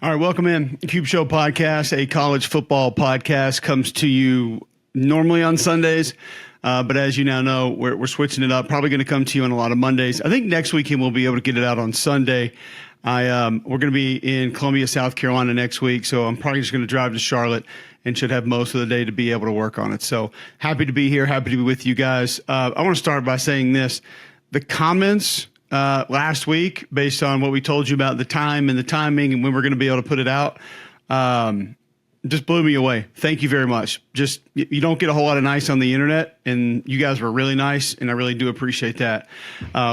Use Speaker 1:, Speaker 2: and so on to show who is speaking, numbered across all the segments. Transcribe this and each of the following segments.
Speaker 1: All right, welcome in. Cube Show Podcast, a college football podcast, comes to you normally on Sundays. But as you now know, we're switching it up. Probably going to come to you on a lot of Mondays. I think next weekend we'll be able to get it out on Sunday. We're going to be in Columbia, South Carolina next week, so I'm probably just going to drive to Charlotte and should have most of the day to be able to work on it. So happy to be here, happy to be with you guys. I want to start by saying this. The comments last week, based on what we told you about the time and the timing and when we're going to be able to put it out, just blew me away. Thank you very much. Just, you don't get a whole lot of nice on the internet, and you guys were really nice, and I really do appreciate that.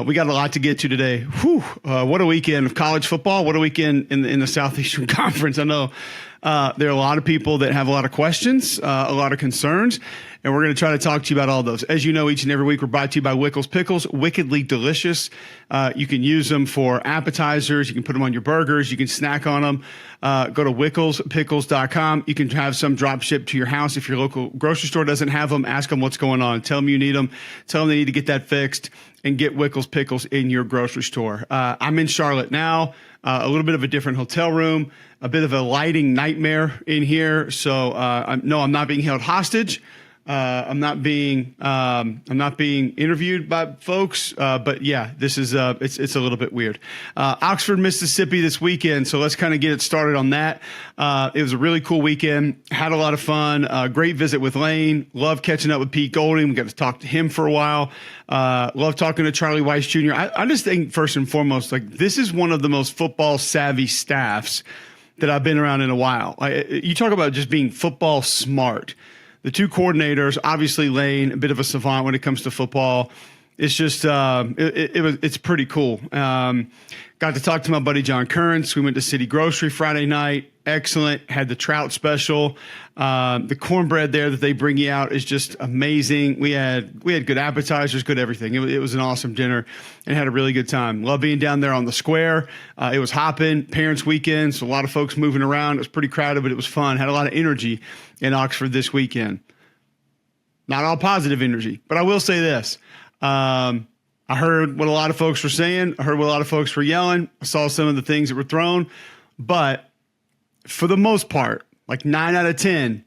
Speaker 1: We got a lot to get to today. Whew, what a weekend of college football. What a weekend in the Southeastern Conference. I know there are a lot of people that have a lot of questions, a lot of concerns, and we're going to try to talk to you about all those. As you know, each and every week we're brought to you by Wickles Pickles, wickedly delicious. You can use them for appetizers. You can put them on your burgers. You can snack on them. Go to wickelspickles.com. You can have some drop shipped to your house. If your local grocery store doesn't have them, ask them what's going on. Tell them you need them. Tell them they need to get that fixed and get Wickles Pickles in your grocery store. I'm in Charlotte now, a little bit of a different hotel room, a bit of a lighting nightmare in here. So I'm not being held hostage. I'm not being interviewed by folks, but yeah, this is it's a little bit weird. Oxford, Mississippi this weekend, so let's kind of get it started on that. It was a really cool weekend. Had a lot of fun. Great visit with Lane. Love catching up with Pete Golding. We got to talk to him for a while. Love talking to Charlie Weiss Jr. I just think first and foremost, like, this is one of the most football savvy staffs that I've been around in a while. You talk about just being football smart. The two coordinators, obviously Lane, a bit of a savant when it comes to football. It's just it's pretty cool. Got to talk to my buddy John Currents. We went to City Grocery Friday night. Excellent. Had the trout special. The cornbread there that they bring you out is just amazing. We had good appetizers, good everything. It was an awesome dinner and had a really good time. Love being down there on the square. It was hopping, parents' weekend, so a lot of folks moving around. It was pretty crowded, but it was fun. Had a lot of energy in Oxford this weekend. Not all positive energy, but I will say this. I heard what a lot of folks were saying. I heard what a lot of folks were yelling. I saw some of the things that were thrown, but for the most part, like 9 out of 10,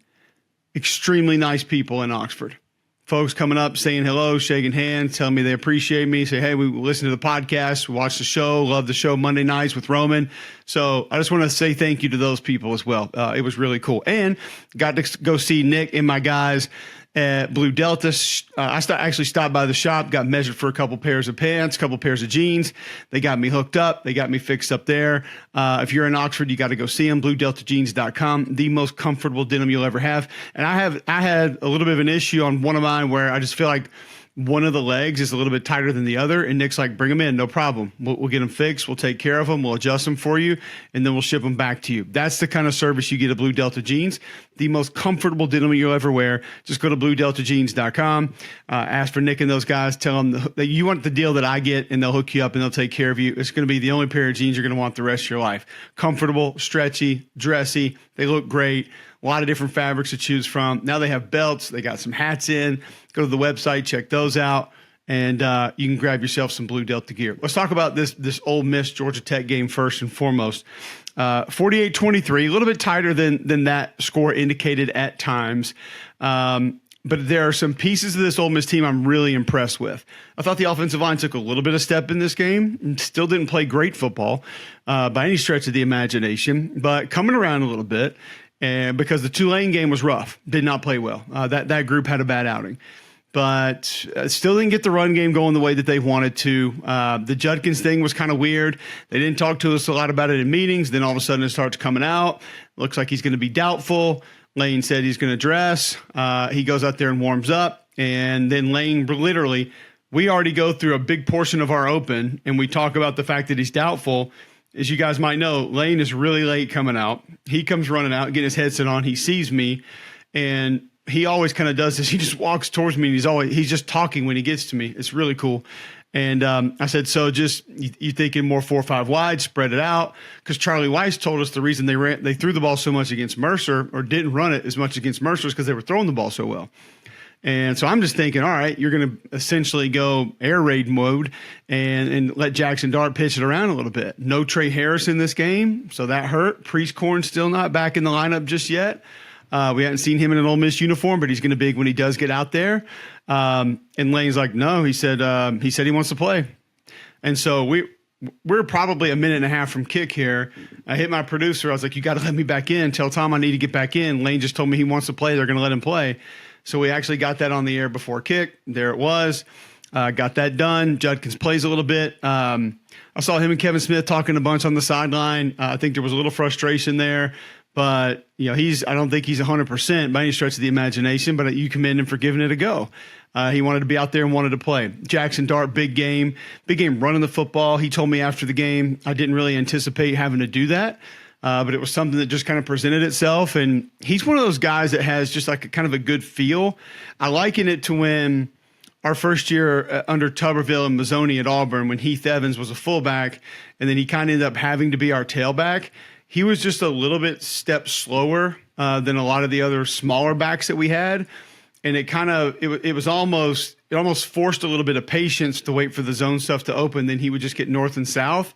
Speaker 1: extremely nice people in Oxford. Folks coming up, saying hello, shaking hands, telling me they appreciate me, say, hey, we listen to the podcast, we watch the show, love the show Monday nights with Roman. So I just want to say thank you to those people as well. It was really cool. And got to go see Nick and my guys at Blue Delta. I actually stopped by the shop, got measured for a couple pairs of pants, a couple pairs of jeans. They got me hooked up. They got me fixed up there. If you're in Oxford, you got to go see them. BlueDeltaJeans.com, the most comfortable denim you'll ever have. And I had a little bit of an issue on one of mine where I just feel like one of the legs is a little bit tighter than the other. And Nick's like, bring them in, no problem. We'll get them fixed. We'll take care of them. We'll adjust them for you, and then we'll ship them back to you. That's the kind of service you get at Blue Delta Jeans, the most comfortable denim you'll ever wear. Just go to BlueDeltaJeans.com, ask for Nick and those guys. Tell them that you want the deal that I get, and they'll hook you up and they'll take care of you. It's going to be the only pair of jeans you're going to want the rest of your life. Comfortable, stretchy, dressy. They look great. A lot of different fabrics to choose from. Now they have belts. They got some hats in. Go to the website, check those out, and you can grab yourself some Blue Delta gear. Let's talk about this Ole Miss Georgia Tech game first and foremost. 48-23, a little bit tighter than that score indicated at times. But there are some pieces of this Ole Miss team I'm really impressed with. I thought the offensive line took a little bit of step in this game and still didn't play great football by any stretch of the imagination, but coming around a little bit. And because the Tulane game was rough, did not play well. That group had a bad outing, but still didn't get the run game going the way that they wanted to. The Judkins thing was kind of weird. They didn't talk to us a lot about it in meetings. Then all of a sudden it starts coming out. Looks like he's going to be doubtful. Lane said he's going to dress. He goes out there and warms up. And then Lane literally, we already go through a big portion of our open and we talk about the fact that he's doubtful. As you guys might know, Lane is really late coming out. He comes running out, getting his headset on. He sees me, and he always kind of does this. He just walks towards me, and he's just talking when he gets to me. It's really cool. And I said, so just you thinking more 4-5 wide, spread it out? Because Charlie Weiss told us the reason they threw the ball so much against Mercer or didn't run it as much against Mercer is because they were throwing the ball so well. And so I'm just thinking, all right, you're going to essentially go air raid mode and let Jackson Dart pitch it around a little bit. No Trey Harris in this game, so that hurt. Priestcorn still not back in the lineup just yet. We haven't seen him in an Ole Miss uniform, but he's going to be big when he does get out there. And Lane's like, no, he said he wants to play. And so we're probably a minute and a half from kick here. I hit my producer. I was like, you got to let me back in. Tell Tom I need to get back in. Lane just told me he wants to play. They're going to let him play. So we actually got that on the air before kick. There it was. Got that done. Judkins plays a little bit. I saw him and Kevin Smith talking a bunch on the sideline. I think there was a little frustration there. But, I don't think he's 100% by any stretch of the imagination, but you commend him for giving it a go. He wanted to be out there and wanted to play. Jackson Dart, big game running the football. He told me after the game, I didn't really anticipate having to do that. But it was something that just kind of presented itself. And he's one of those guys that has just like a kind of a good feel. I liken it to when our first year under Tuberville and Mazzoni at Auburn, when Heath Evans was a fullback, and then he kind of ended up having to be our tailback. He was just a little bit step slower than a lot of the other smaller backs that we had. And it almost forced a little bit of patience to wait for the zone stuff to open. Then he would just get north and south.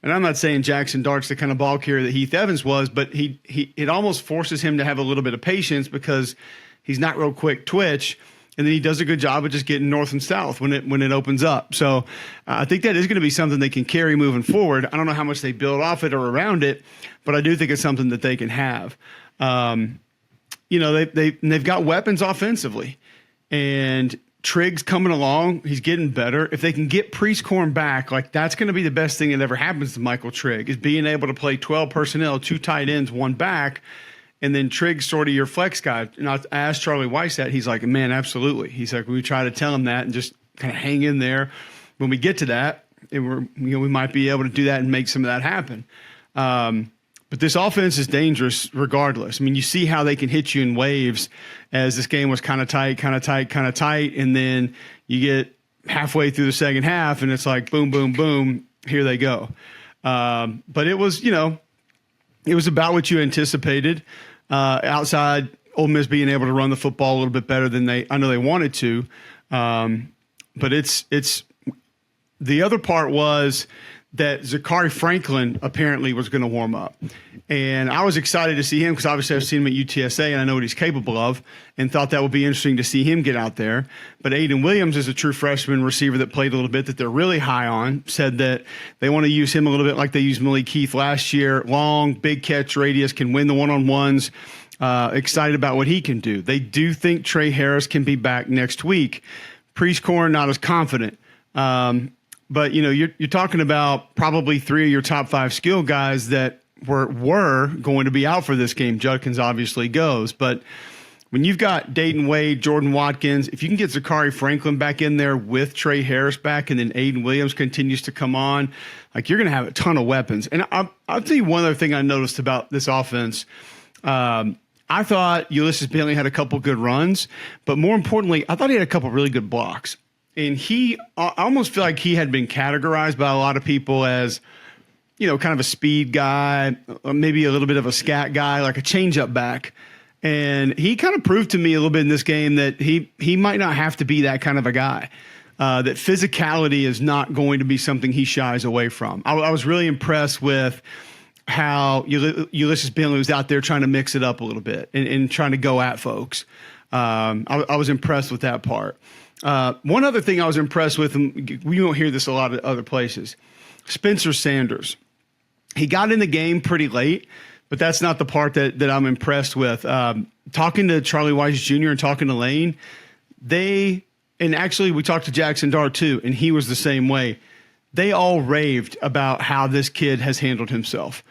Speaker 1: And I'm not saying Jackson Dart's the kind of ball carrier that Heath Evans was, but it almost forces him to have a little bit of patience because he's not real quick twitch. And then he does a good job of just getting north and south when it opens up. So I think that is going to be something they can carry moving forward. I don't know how much they build off it or around it, but I do think it's something that they can have. They've got weapons offensively, and Triggs coming along. He's getting better. If they can get Priestcorn back, like that's going to be the best thing that ever happens to Michael Trigg, is being able to play 12 personnel, 2 tight ends, 1 back. And then Triggs sort of your flex guy. And I asked Charlie Weiss that. He's like, man, absolutely. He's like, we try to tell him that and just kind of hang in there. When we get to that, and we might be able to do that and make some of that happen. But this offense is dangerous regardless. I mean, you see how they can hit you in waves as this game was kind of tight. And then you get halfway through the second half and it's like, boom, boom, boom, here they go. But it was, it was about what you anticipated. Outside Ole Miss being able to run the football a little bit better than I know they wanted to. But it's the other part was that Zachary Franklin apparently was going to warm up. And I was excited to see him because obviously I've seen him at UTSA and I know what he's capable of, and thought that would be interesting to see him get out there. But Aiden Williams is a true freshman receiver that played a little bit that they're really high on, said that they want to use him a little bit like they used Malik Heath last year. Long, big catch radius, can win the one-on-ones. Excited about what he can do. They do think Trey Harris can be back next week. Priestcorn, not as confident. But, you're talking about probably 3 of your top 5 skill guys that were going to be out for this game. Judkins obviously goes. But when you've got Dayton Wade, Jordan Watkins, if you can get Zachary Franklin back in there with Trey Harris back and then Aiden Williams continues to come on, like you're going to have a ton of weapons. And I'll tell you one other thing I noticed about this offense. I thought Ulysses Bentley had a couple good runs, but more importantly, I thought he had a couple really good blocks. And I almost feel like he had been categorized by a lot of people as, kind of a speed guy, maybe a little bit of a scat guy, like a changeup back. And he kind of proved to me a little bit in this game that he might not have to be that kind of a guy, that physicality is not going to be something he shies away from. I was really impressed with how Ulysses Bentley was out there trying to mix it up a little bit and trying to go at folks. I was impressed with that part. One other thing I was impressed with, and we won't hear this a lot of other places, Spencer Sanders. He got in the game pretty late, but that's not the part that I'm impressed with. Talking to Charlie Weiss Jr. and talking to Lane, and actually we talked to Jackson Dart too, and he was the same way. They all raved about how this kid has handled himself.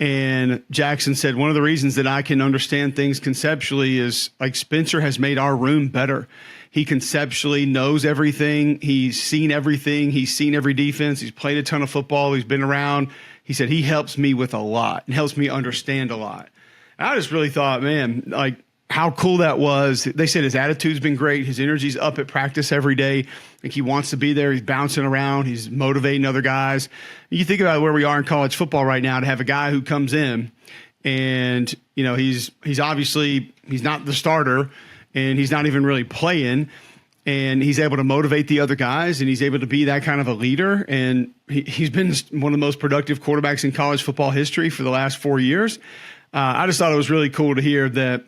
Speaker 1: And Jackson said, one of the reasons that I can understand things conceptually is like Spencer has made our room better. He conceptually knows everything. He's seen everything. He's seen every defense. He's played a ton of football. He's been around. He said he helps me with a lot and helps me understand a lot. And I just really thought, man, like how cool that was. They said his attitude's been great. His energy's up at practice every day. Like he wants to be there. He's bouncing around. He's motivating other guys. And you think about where we are in college football right now to have a guy who comes in and, he's obviously, he's not the starter. and he's not even really playing. And he's able to motivate the other guys, and he's able to be that kind of a leader. And he's been one of the most productive quarterbacks in college football history for the last 4 years. I just thought it was really cool to hear that,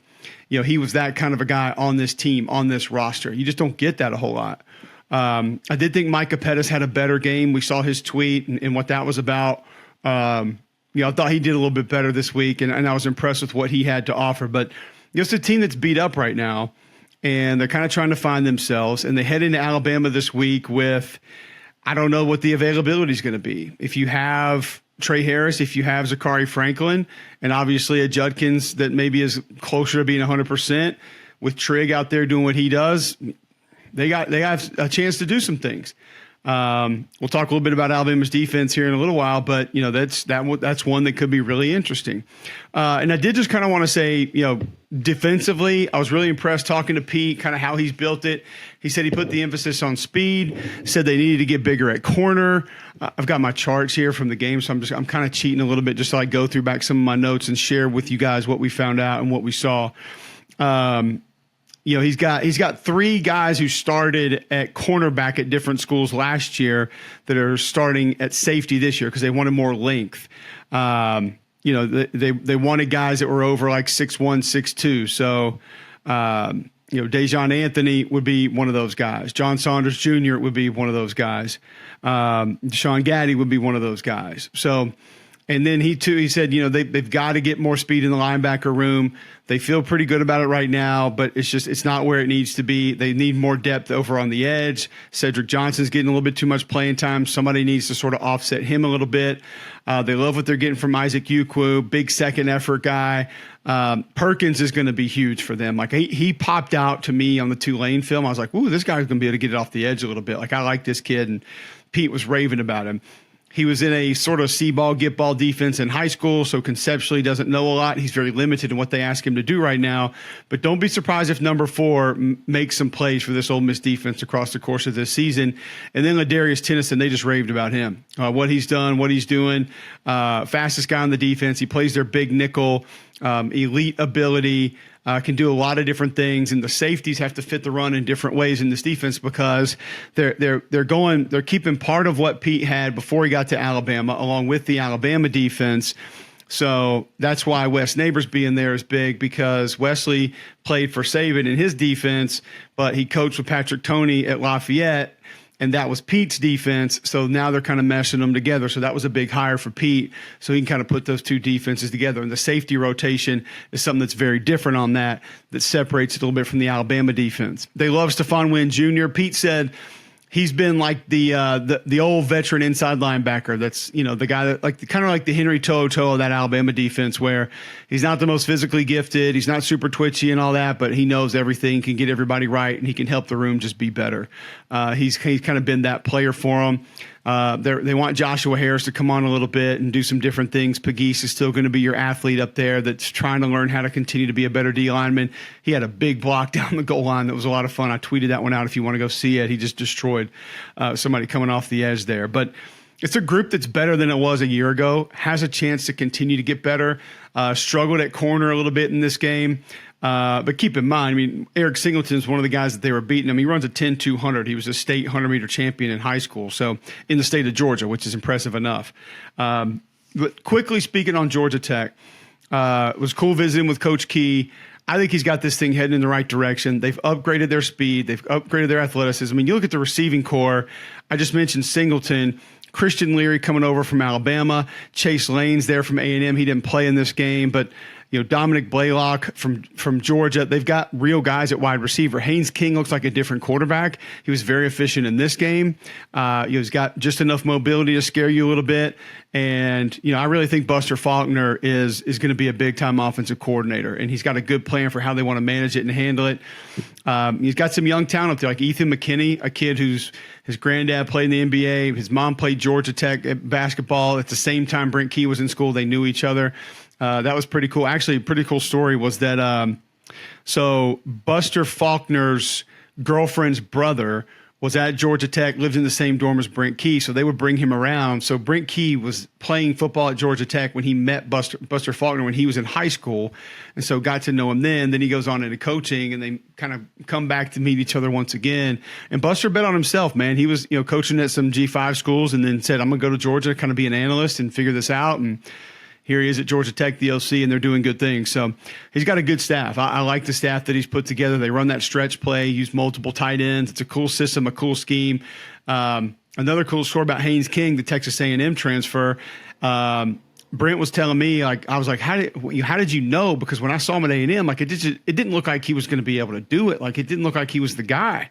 Speaker 1: he was that kind of a guy on this team, on this roster. You just don't get that a whole lot. I did think Micah Pettis had a better game. We saw his tweet and what that was about. I thought he did a little bit better this week, and I was impressed with what he had to offer. But it's a team that's beat up right now, and they're kind of trying to find themselves. And they head into Alabama this week with, I don't know what the availability is going to be. If you have Trey Harris, if you have Zachary Franklin, and obviously a Judkins that maybe is closer to being 100%, with Trigg out there doing what he does, they got a chance to do some things. We'll talk a little bit about Alabama's defense here in a little while, but that's one that could be really interesting. And I did just kind of want to say, defensively, I was really impressed talking to Pete, kind of how he's built it. He said he put the emphasis on speed, said they needed to get bigger at corner. I've got my charts here from the game, so I'm kind of cheating a little bit just so I go through back some of my notes and share with you guys what we found out and what we saw. He's got 3 guys who started at cornerback at different schools last year that are starting at safety this year because they wanted more length. They wanted guys that were over like 6'1", 6'2". So, Dejon Anthony would be one of those guys. John Saunders Jr. would be one of those guys. Deshaun Gaddy would be one of those guys. So, and then he said, they've got to get more speed in the linebacker room. They feel pretty good about it right now, but it's not where it needs to be. They need more depth over on the edge. Cedric Johnson's getting a little bit too much playing time. Somebody needs to sort of offset him a little bit. They love what they're getting from Isaac Ukwu, big second effort guy. Perkins is going to be huge for them. Like he popped out to me on the Tulane film. I was like, ooh, this guy's going to be able to get it off the edge a little bit. Like I like this kid, and Pete was raving about him. He was in a sort of see-ball, get-ball defense in high school, so conceptually doesn't know a lot. He's very limited in what they ask him to do right now. But don't be surprised if number 4 makes some plays for this Ole Miss defense across the course of this season. And then Ladarius Tennyson, they just raved about him, what he's done, what he's doing. Fastest guy on the defense. He plays their big nickel, elite ability. Can do a lot of different things, and the safeties have to fit the run in different ways in this defense because they're keeping part of what Pete had before he got to Alabama, along with the Alabama defense. So that's why Wes Neighbors being there is big, because Wesley played for Saban in his defense, but he coached with Patrick Toney at Lafayette, and that was Pete's defense. So now they're kind of meshing them together. So that was a big hire for Pete. So he can kind of put those two defenses together. And the safety rotation is something that's very different on that separates it a little bit from the Alabama defense. They love Stephon Wynn Jr. Pete said he's been like the old veteran inside linebacker. That's, the guy that kind of like the Henry To'oTo'o of that Alabama defense, where he's not the most physically gifted. He's not super twitchy and all that, but he knows everything, can get everybody right, and he can help the room just be better. He's kind of been that player for them. They want Joshua Harris to come on a little bit and do some different things. Pegues is still going to be your athlete up there that's trying to learn how to continue to be a better D lineman. He had a big block down the goal line that was a lot of fun. I tweeted that one out if you want to go see it. He just destroyed somebody coming off the edge there. But it's a group that's better than it was a year ago, has a chance to continue to get better, struggled at corner a little bit in this game. But keep in mind, Eric Singleton's one of the guys that they were beating. He runs a 10-200. He was a state 100-meter champion in high school, so in the state of Georgia, which is impressive enough. But quickly speaking on Georgia Tech, it was cool visiting with Coach Key. I think he's got this thing heading in the right direction. They've upgraded their speed. They've upgraded their athleticism. You look at the receiving core. I just mentioned Singleton. Christian Leary coming over from Alabama. Chase Lane's there from A&M. He didn't play in this game, but Dominic Blaylock from Georgia. They've got real guys at wide receiver. Haynes King looks like a different quarterback. He was very efficient in this game. He's got just enough mobility to scare you a little bit. And, I really think Buster Faulkner is going to be a big-time offensive coordinator, and he's got a good plan for how they want to manage it and handle it. He's got some young talent up there, like Ethan McKinney, a kid whose granddad played in the NBA. His mom played Georgia Tech at basketball. At the same time Brent Key was in school, they knew each other. That was pretty cool. Actually, a pretty cool story was that so Buster Faulkner's girlfriend's brother was at Georgia Tech, lived in the same dorm as Brent Key, so they would bring him around. So Brent Key was playing football at Georgia Tech when he met Buster Faulkner when he was in high school, and so got to know him then. Then he goes on into coaching, and they kind of come back to meet each other once again. And Buster bet on himself, man. He was coaching at some G5 schools, and then said, "I'm gonna go to Georgia, kind of be an analyst and figure this out." And here he is at Georgia Tech, the OC, and they're doing good things. So he's got a good staff. I like the staff that he's put together. They run that stretch play, use multiple tight ends. It's a cool system, a cool scheme. Another cool story about Haynes King, the Texas A&M transfer. Brent was telling me, I was like, how did you know? Because when I saw him at A&M, it didn't look like he was going to be able to do it. It didn't look like he was the guy.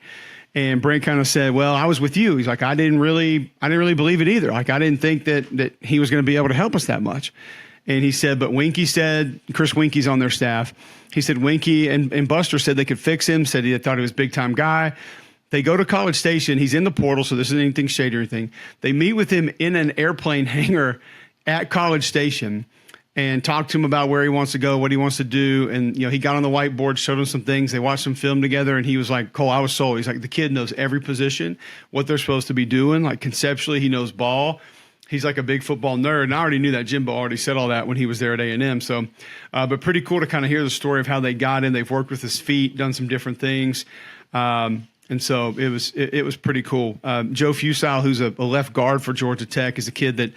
Speaker 1: And Brent kind of said, well, I was with you. He's like, I didn't really believe it either. I didn't think that he was going to be able to help us that much. And he said, but Winky said, Chris Winky's on their staff. He said Winky and Buster said they could fix him, said he thought he was a big-time guy. They go to College Station. He's in the portal, so this isn't anything shady or anything. They meet with him in an airplane hangar at College Station and talk to him about where he wants to go, what he wants to do. And, he got on the whiteboard, showed him some things. They watched some film together, and he was like, Cole, I was sold. He's like, the kid knows every position, what they're supposed to be doing. Conceptually, he knows ball. He's like a big football nerd, and I already knew that. Jimbo already said all that when he was there at A&M. So, but pretty cool to kind of hear the story of how they got in. They've worked with his feet, done some different things. And so it was pretty cool. Joe Fusile, who's a left guard for Georgia Tech, is a kid that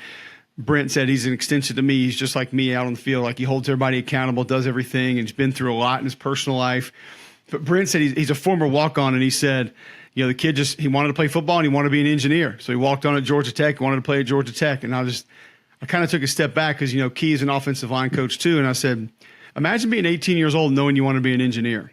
Speaker 1: Brent said he's an extension to me. He's just like me out on the field. He holds everybody accountable, does everything, and he's been through a lot in his personal life. But Brent said he's a former walk-on, and he said, the kid he wanted to play football and he wanted to be an engineer. So he walked on at Georgia Tech, wanted to play at Georgia Tech. And I kind of took a step back because, Key is an offensive line coach too. And I said, imagine being 18 years old knowing you want to be an engineer.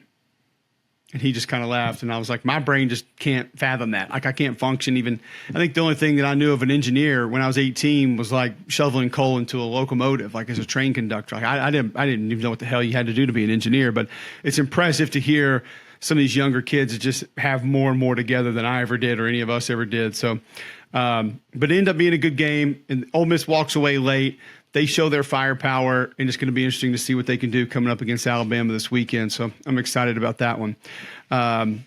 Speaker 1: And he just kind of laughed. And I was like, my brain just can't fathom that. I can't function even. I think the only thing that I knew of an engineer when I was 18 was shoveling coal into a locomotive, as a train conductor. I didn't even know what the hell you had to do to be an engineer. But it's impressive to hear some of these younger kids that just have more and more together than I ever did or any of us ever did. So, but it ended up being a good game, and Ole Miss walks away late. They show their firepower, and it's going to be interesting to see what they can do coming up against Alabama this weekend. So I'm excited about that one. I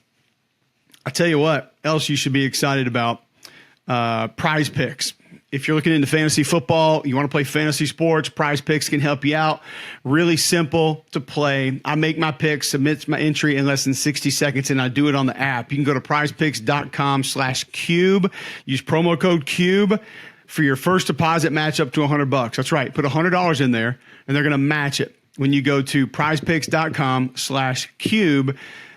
Speaker 1: tell you what else you should be excited about, Prize Picks. If you're looking into fantasy football, you want to play fantasy sports, Prize Picks can help you out. Really simple to play. I make my picks, submit my entry in less than 60 seconds, and I do it on the app. You can go to prizepicks.com/cube. Use promo code CUBE for your first deposit match up to $100. That's right. Put $100 in there, and they're going to match it when you go to prizepicks.com/cube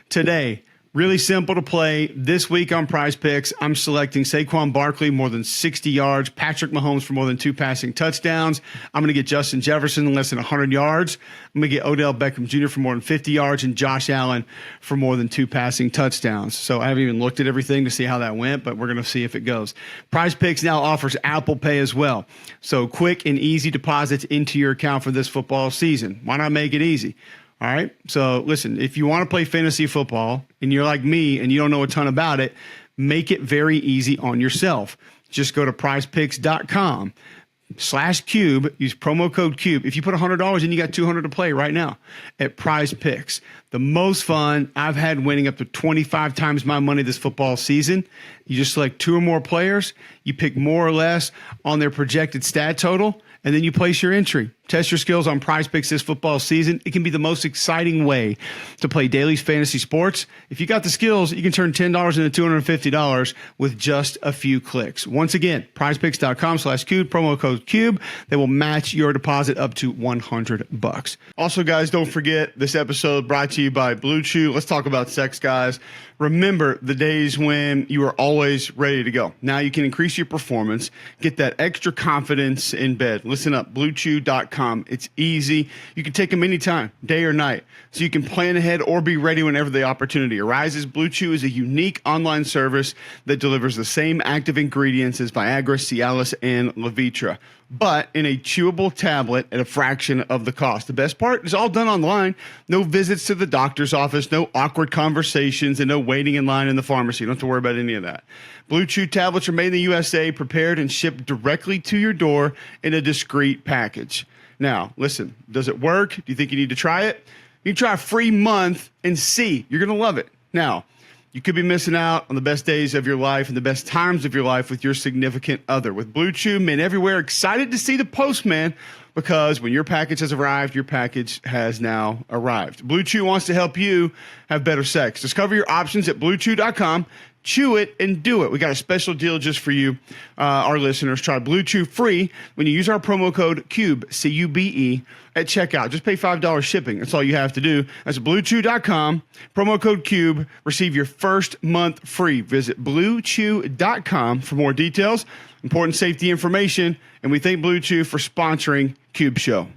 Speaker 1: today. Really simple to play. This week on Prize Picks, I'm selecting Saquon Barkley more than 60 yards, Patrick Mahomes for more than 2 passing touchdowns. I'm going to get Justin Jefferson in less than 100 yards. I'm going to get Odell Beckham Jr. for more than 50 yards and Josh Allen for more than 2 passing touchdowns. So I haven't even looked at everything to see how that went, but we're going to see if it goes. Prize Picks now offers Apple Pay as well. So quick and easy deposits into your account for this football season. Why not make it easy? All right. So listen, if you want to play fantasy football and you're like me and you don't know a ton about it, make it very easy on yourself. Just go to prizepicks.com/cube. Use promo code CUBE. If you put $100 in, you got $200 to play right now at Prize Picks. The most fun I've had, winning up to 25 times my money this football season. You just select 2 or more players. You pick more or less on their projected stat total, and then you place your entry. Test your skills on Prize Picks this football season. It can be the most exciting way to play daily fantasy sports. If you got the skills, you can turn $10 into $250 with just a few clicks. Once again, prizepicks.com/cube, promo code CUBE. They will match your deposit up to $100. Also, guys, don't forget this episode brought to you by Blue Chew. Let's talk about sex, guys. Remember the days when you were always ready to go. Now you can increase your performance, get that extra confidence in bed. Listen up, bluechew.com. It's easy. You can take them anytime, day or night, so you can plan ahead or be ready whenever the opportunity arises. Blue Chew is a unique online service that delivers the same active ingredients as Viagra, Cialis, and Levitra, but in a chewable tablet at a fraction of the cost. The best part is all done online. No visits to the doctor's office, no awkward conversations, and no waiting in line in the pharmacy. You don't have to worry about any of that. Blue Chew tablets are made in the USA, prepared and shipped directly to your door in a discreet package. Now, listen, does it work? Do you think you need to try it? You can try a free month and see. You're going to love it. Now, You could be missing out on the best days of your life and the best times of your life with your significant other. With Blue Chew, men everywhere excited to see the postman, because when your package has arrived, your package has now arrived. Blue Chew wants to help you have better sex. Discover your options at bluechew.com. Chew it and do it. We got a special deal just for you, our listeners. Try Blue Chew free when you use our promo code CUBE, C-U-B-E, at checkout. Just pay $5 shipping. That's all you have to do. That's bluechew.com, promo code CUBE. Receive your first month free. Visit bluechew.com for more details, important safety information, and we thank Blue Chew for sponsoring Cube Show. All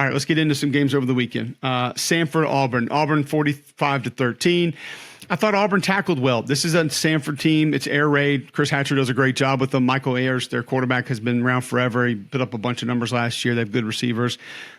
Speaker 1: right, let's get into some games over the weekend. Samford, Auburn. Auburn 45-13. I thought Auburn tackled well. This is a Samford team. It's air raid. Chris Hatcher does a great job with them. Michael Ayers, their quarterback, has been around forever. He put up a bunch of numbers last year. They have good receivers,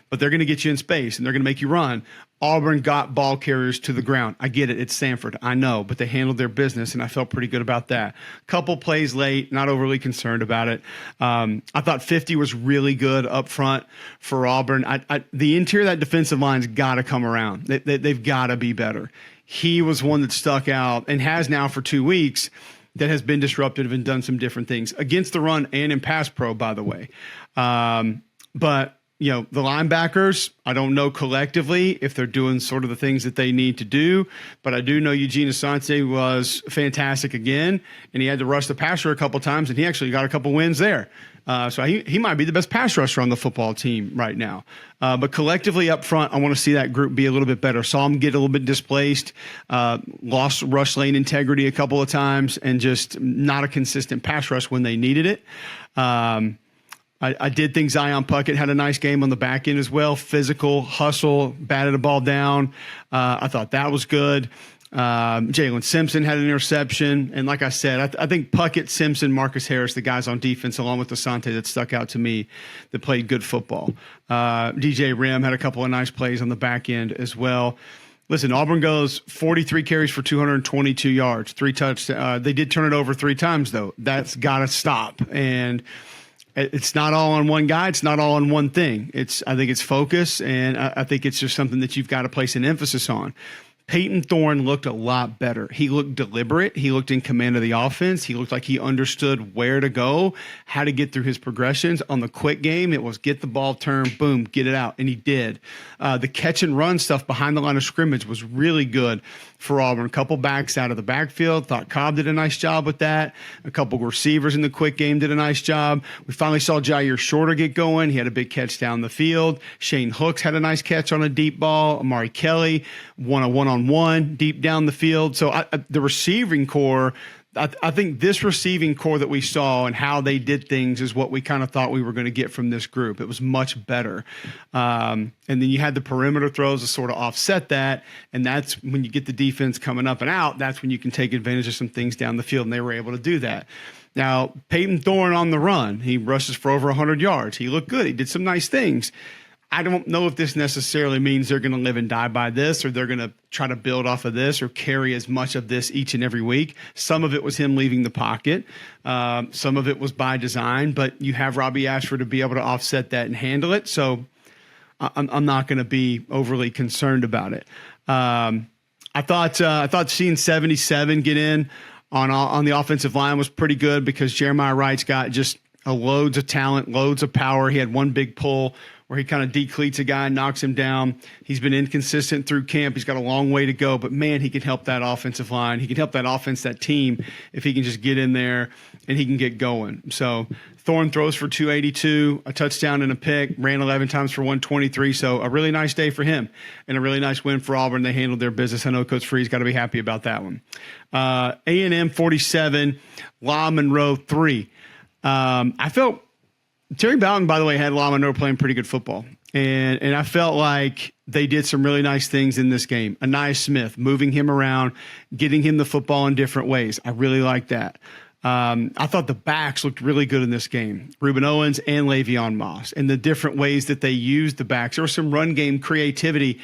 Speaker 1: but they're going to get you in space and they're going to make you run. Auburn got ball carriers to the ground. I get it. It's Samford. I know, but they handled their business, and I felt pretty good about that. Couple plays late, not overly concerned about it. I thought 50 was really good up front for Auburn. The interior of that defensive line's got to come around. They've got to be better. He was one that stuck out and has now for 2 weeks that has been disruptive and done some different things against the run and in pass pro, by the way. But you know, the linebackers, I don't know collectively if they're doing sort of the things that they need to do, but I do know Eugene Asante was fantastic again, and he had to rush the passer a couple times, and he actually got a couple wins there. So he might be the best pass rusher on the football team right now. But collectively up front, I want to see that group be a little bit better. Saw them get a little bit displaced, lost rush lane integrity a couple of times, and just not a consistent pass rush when they needed it. I did think Zion Puckett had a nice game on the back end as well. Physical, hustle, batted the ball down. I thought that was good. Jalen Simpson had an interception. And like I said, I think Puckett, Simpson, Marcus Harris, the guys on defense, along with Asante, that stuck out to me that played good football. DJ Rim had a couple of nice plays on the back end as well. Listen, Auburn goes 43 carries for 222 yards, 3 touchdowns. They did turn it over 3 times, though. That's got to stop. And it's not all on one guy. It's not all on one thing. I think it's focus, and I think it's just something that you've got to place an emphasis on. Peyton Thorne looked a lot better. He looked deliberate. He looked in command of the offense. He looked like he understood where to go, how to get through his progressions. On the quick game, it was get the ball, turn, boom, get it out, and he did. The catch and run stuff behind the line of scrimmage was really good for Auburn. A couple backs out of the backfield. Thought Cobb did a nice job with that. A couple receivers in the quick game did a nice job. We finally saw Jair Shorter get going. He had a big catch down the field. Shane Hooks had a nice catch on a deep ball. Amari Kelly won a one-on-one deep down the field. So the receiving core, I think this receiving core that we saw and how they did things is what we kind of thought we were going to get from this group. It was much better. And then you had the perimeter throws to sort of offset that. And that's when you get the defense coming up and out, that's when you can take advantage of some things down the field. And they were able to do that. Now, Peyton Thorne on the run, he rushes for over 100 yards. He looked good. He did some nice things. I don't know if this necessarily means they're going to live and die by this, or they're going to try to build off of this or carry as much of this each and every week. Some of it was him leaving the pocket. Some of it was by design, but you have Robbie Ashford to be able to offset that and handle it. So I'm not going to be overly concerned about it. I thought seeing 77 get in on the offensive line was pretty good, because Jeremiah Wright's got just loads of talent, loads of power. He had one big pull where he kind of decleats a guy and knocks him down. He's been inconsistent through camp. He's got a long way to go, but man, he can help that offensive line. He can help that offense, that team, if he can just get in there and he can get going. So Thorne throws for 282, a touchdown and a pick, ran 11 times for 123. So a really nice day for him and a really nice win for Auburn. They handled their business. I know Coach Free's got to be happy about that one. A&M 47, La Monroe 3. I felt Terry Bowden, by the way, had La Monroe playing pretty good football. And I felt like they did some really nice things in this game. Anais Smith, moving him around, getting him the football in different ways. I really like that. I thought the backs looked really good in this game. Reuben Owens and Le'Veon Moss, and the different ways that they used the backs. There was some run game creativity.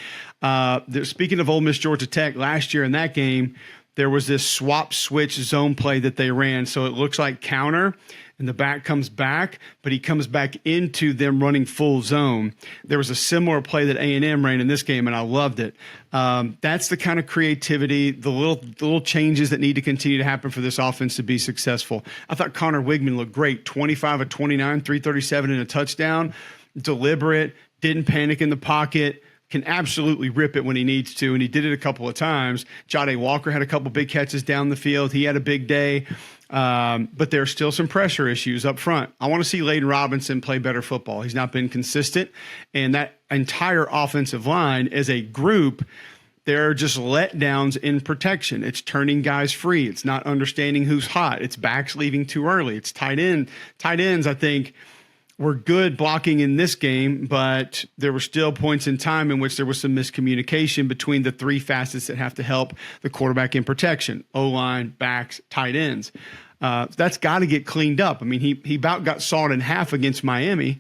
Speaker 1: Speaking of Ole Miss Georgia Tech, last year in that game, there was this swap switch zone play that they ran. So it looks like counter, and the back comes back, but he comes back into them running full zone. There was a similar play that A&M ran in this game, and I loved it. That's the kind of creativity, the little changes that need to continue to happen for this offense to be successful. I thought Connor Wigman looked great, 25 of 29, 337 and a touchdown, deliberate, didn't panic in the pocket, can absolutely rip it when he needs to, and he did it a couple of times. Jade Walker had a couple big catches down the field. He had a big day, but there's still some pressure issues up front. I want to see Layden Robinson play better football. He's not been consistent, and that entire offensive line as a group, there are just letdowns in protection. It's turning guys free. It's not understanding who's hot. It's backs leaving too early. It's tight ends, I think, were good blocking in this game, but there were still points in time in which there was some miscommunication between the three facets that have to help the quarterback in protection: O-line, backs, tight ends. That's got to get cleaned up. I mean, he about got sawed in half against Miami,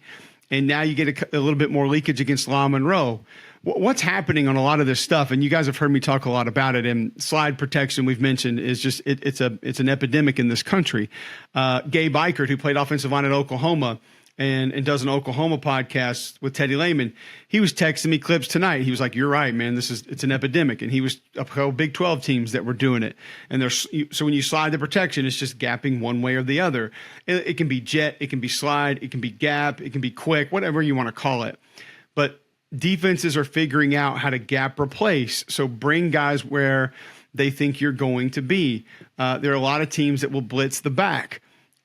Speaker 1: and now you get a little bit more leakage against La Monroe. What's happening on a lot of this stuff, and you guys have heard me talk a lot about it, and slide protection we've mentioned is just it's an epidemic in this country. Gabe Eichert, who played offensive line at Oklahoma, and does an Oklahoma podcast with Teddy Lehman, he was texting me clips tonight. He was like, "You're right, man. It's an epidemic." And he was a couple Big 12 teams that were doing it. And so when you slide the protection, it's just gapping one way or the other. It can be jet, it can be slide, it can be gap, it can be quick, whatever you want to call it. But defenses are figuring out how to gap replace. So bring guys where they think you're going to be. There are a lot of teams that will blitz the back.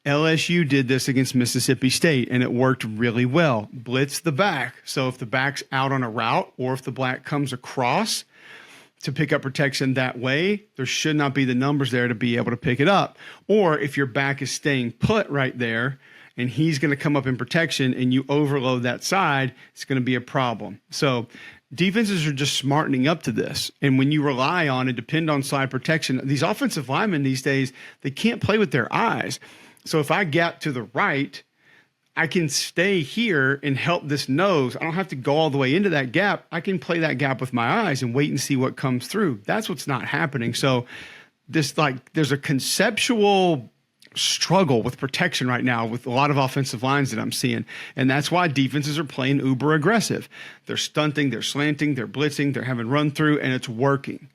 Speaker 1: LSU did this against Mississippi State, and it worked really well. Blitz the back. So if the back's out on a route, or if the black comes across to pick up protection that way, there should not be the numbers there to be able to pick it up. Or if your back is staying put right there and he's going to come up in protection and you overload that side, it's going to be a problem. So defenses are just smartening up to this. And when you rely on and depend on slide protection, these offensive linemen these days, they can't play with their eyes. So if I gap to the right, I can stay here and help this nose. I don't have to go all the way into that gap. I can play that gap with my eyes and wait and see what comes through. That's what's not happening. So there's a conceptual struggle with protection right now with a lot of offensive lines that I'm seeing. And that's why defenses are playing uber aggressive. They're stunting, they're slanting, they're blitzing, they're having run through, and it's working.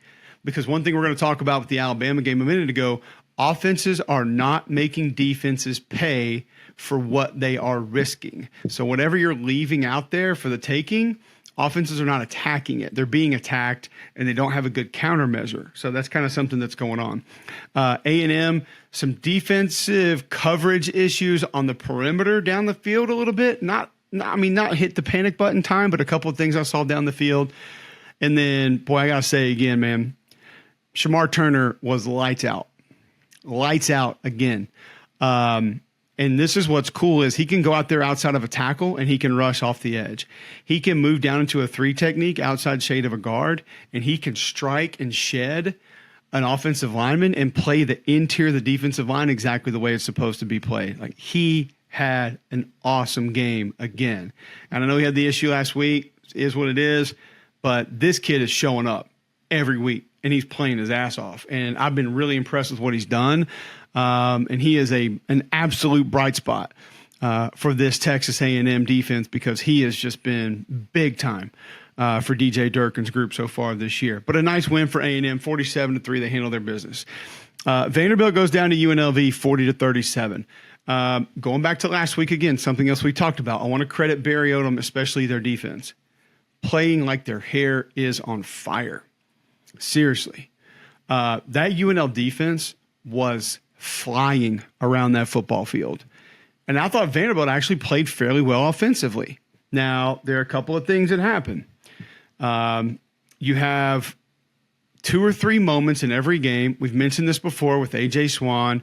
Speaker 1: Because one thing we're going to talk about with the Alabama game a minute ago, offenses are not making defenses pay for what they are risking. So whatever you're leaving out there for the taking, offenses are not attacking it. They're being attacked, and they don't have a good countermeasure. So that's kind of something that's going on. A&M, some defensive coverage issues on the perimeter down the field a little bit. Not hit the panic button time, but a couple of things I saw down the field. And then, boy, I got to say again, man, Shamar Turner was lights out. Lights out again. And this is what's cool is he can go out there outside of a tackle and he can rush off the edge. He can move down into a 3 technique outside shade of a guard, and he can strike and shed an offensive lineman and play the interior of the defensive line exactly the way it's supposed to be played. Like, he had an awesome game again. And I know he had the issue last week, is what it is, but this kid is showing up every week. And he's playing his ass off. And I've been really impressed with what he's done. And he is an absolute bright spot for this Texas A&M defense, because he has just been big time for DJ Durkin's group so far this year. But a nice win for A&M, 47-3. They handle their business. Vanderbilt goes down to UNLV 40-37. Going back to last week again, something else we talked about. I want to credit Barry Odom, especially their defense, playing like their hair is on fire. Seriously, that UNL defense was flying around that football field. And I thought Vanderbilt actually played fairly well offensively. Now, there are a couple of things that happen. You have 2 or 3 moments in every game. We've mentioned this before with A.J. Swan,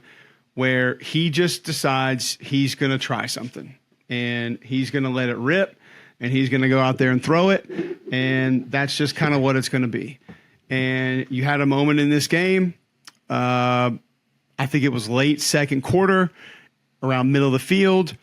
Speaker 1: where he just decides he's going to try something. And he's going to let it rip. And he's going to go out there and throw it. And that's just kind of what it's going to be. And you had a moment in this game, I think it was late second quarter, around middle of the field.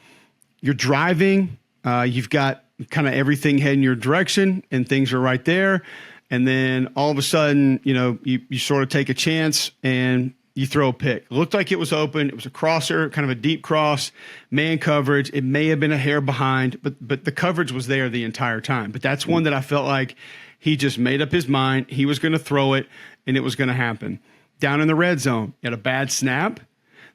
Speaker 1: You're driving. You've got kind of everything heading your direction, and things are right there. And then all of a sudden, you sort of take a chance, and you throw a pick. It looked like it was open. It was a crosser, kind of a deep cross, man coverage. It may have been a hair behind, but the coverage was there the entire time. But that's one that I felt like he just made up his mind. He was going to throw it, and it was going to happen. Down in the red zone, you had a bad snap.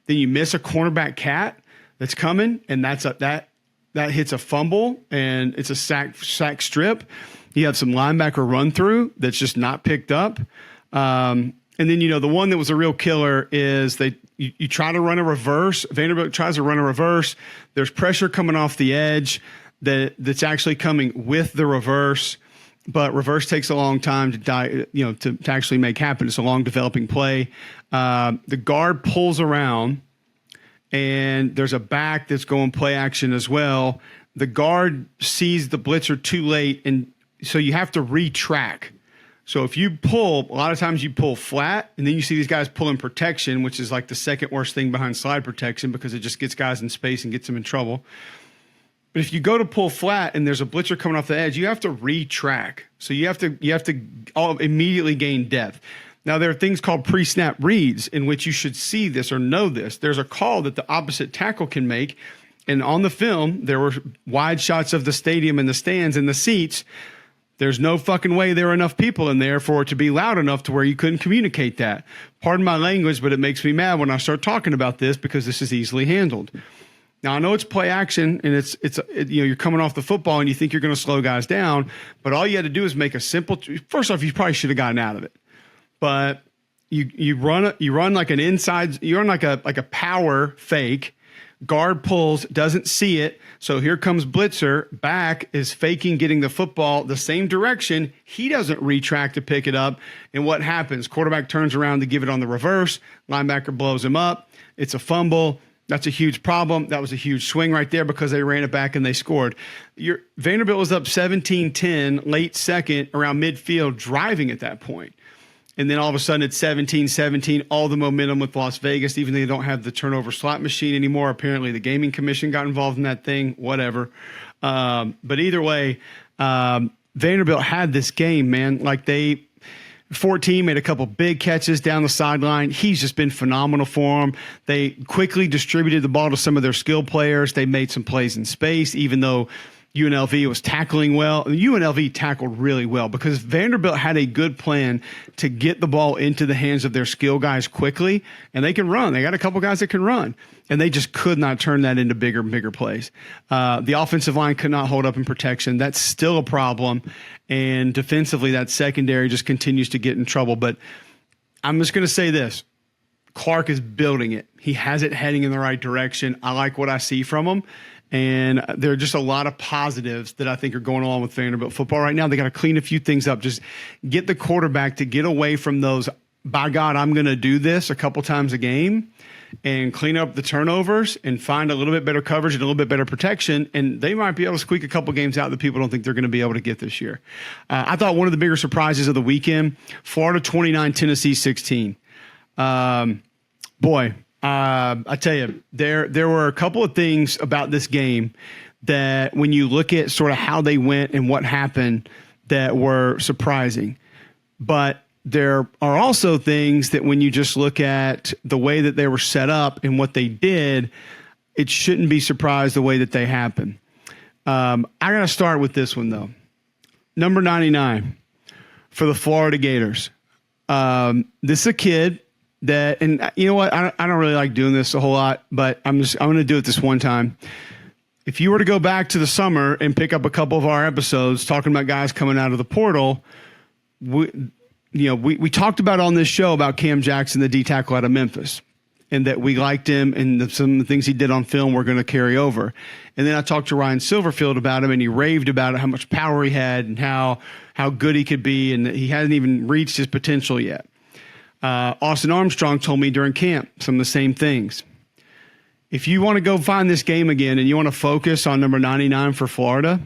Speaker 1: Then you miss a cornerback cat that's coming, and that hits a fumble, and it's a sack strip. You have some linebacker run through that's just not picked up. And then, the one that was a real killer is you try to run a reverse. Vanderbilt tries to run a reverse. There's pressure coming off the edge that's actually coming with the reverse, but reverse takes a long time to actually make happen. It's a long developing play. The guard pulls around, and there's a back that's going play action as well. The guard sees the blitzer too late, and so you have to retrack. So if you pull, a lot of times you pull flat, and then you see these guys pulling protection, which is like the second worst thing behind slide protection because it just gets guys in space and gets them in trouble. But if you go to pull flat and there's a blitzer coming off the edge, you have to retrack. So you have to immediately gain depth. Now, there are things called pre-snap reads in which you should see this or know this. There's a call that the opposite tackle can make. And on the film, there were wide shots of the stadium and the stands and the seats. There's no fucking way there are enough people in there for it to be loud enough to where you couldn't communicate that. Pardon my language, but it makes me mad when I start talking about this because this is easily handled. Now, I know it's play action, and you're coming off the football and you think you're going to slow guys down, but all you had to do is make a simple. First off, you probably should have gotten out of it, but you run like an inside. You run like a power fake. Guard pulls, doesn't see it. So here comes blitzer. Back is faking getting the football the same direction. He doesn't retract to pick it up. And what happens? Quarterback turns around to give it on the reverse. Linebacker blows him up. It's a fumble. That's a huge problem. That was a huge swing right there because they ran it back and they scored. Vanderbilt was up 17-10, late second, around midfield, driving at that point. And then all of a sudden it's 17-17, all the momentum with Las Vegas, even though they don't have the turnover slot machine anymore. Apparently the gaming commission got involved in that thing, whatever. But either way, Vanderbilt had this game, man. Like 14 made a couple big catches down the sideline. He's just been phenomenal for them. They quickly distributed the ball to some of their skill players. They made some plays in space, even though UNLV was tackling well. UNLV tackled really well because Vanderbilt had a good plan to get the ball into the hands of their skill guys quickly, and they can run. They got a couple guys that can run, and they just could not turn that into bigger and bigger plays. The offensive line could not hold up in protection. That's still a problem, and defensively, that secondary just continues to get in trouble. But I'm just going to say this. Clark is building it. He has it heading in the right direction. I like what I see from him. And there are just a lot of positives that I think are going along with Vanderbilt football right now. They got to clean a few things up. Just get the quarterback to get away from those, by God, I'm going to do this a couple times a game, and clean up the turnovers and find a little bit better coverage and a little bit better protection. And they might be able to squeak a couple games out that people don't think they're going to be able to get this year. I thought one of the bigger surprises of the weekend, Florida 29, Tennessee 16. I tell you, there were a couple of things about this game that when you look at sort of how they went and what happened that were surprising. But there are also things that when you just look at the way that they were set up and what they did, it shouldn't be surprised the way that they happen. I got to start with this one, though. Number 99 for the Florida Gators. This is a kid that, and you know what? I don't really like doing this a whole lot, but I'm going to do it this one time. If you were to go back to the summer and pick up a couple of our episodes talking about guys coming out of the portal, we talked about on this show about Cam Jackson, the D tackle out of Memphis, and that we liked him and some of the things he did on film were going to carry over. And then I talked to Ryan Silverfield about him, and he raved about it, how much power he had and how good he could be, and that he hasn't even reached his potential yet. Austin Armstrong told me during camp some of the same things. If you want to go find this game again and you want to focus on number 99 for Florida,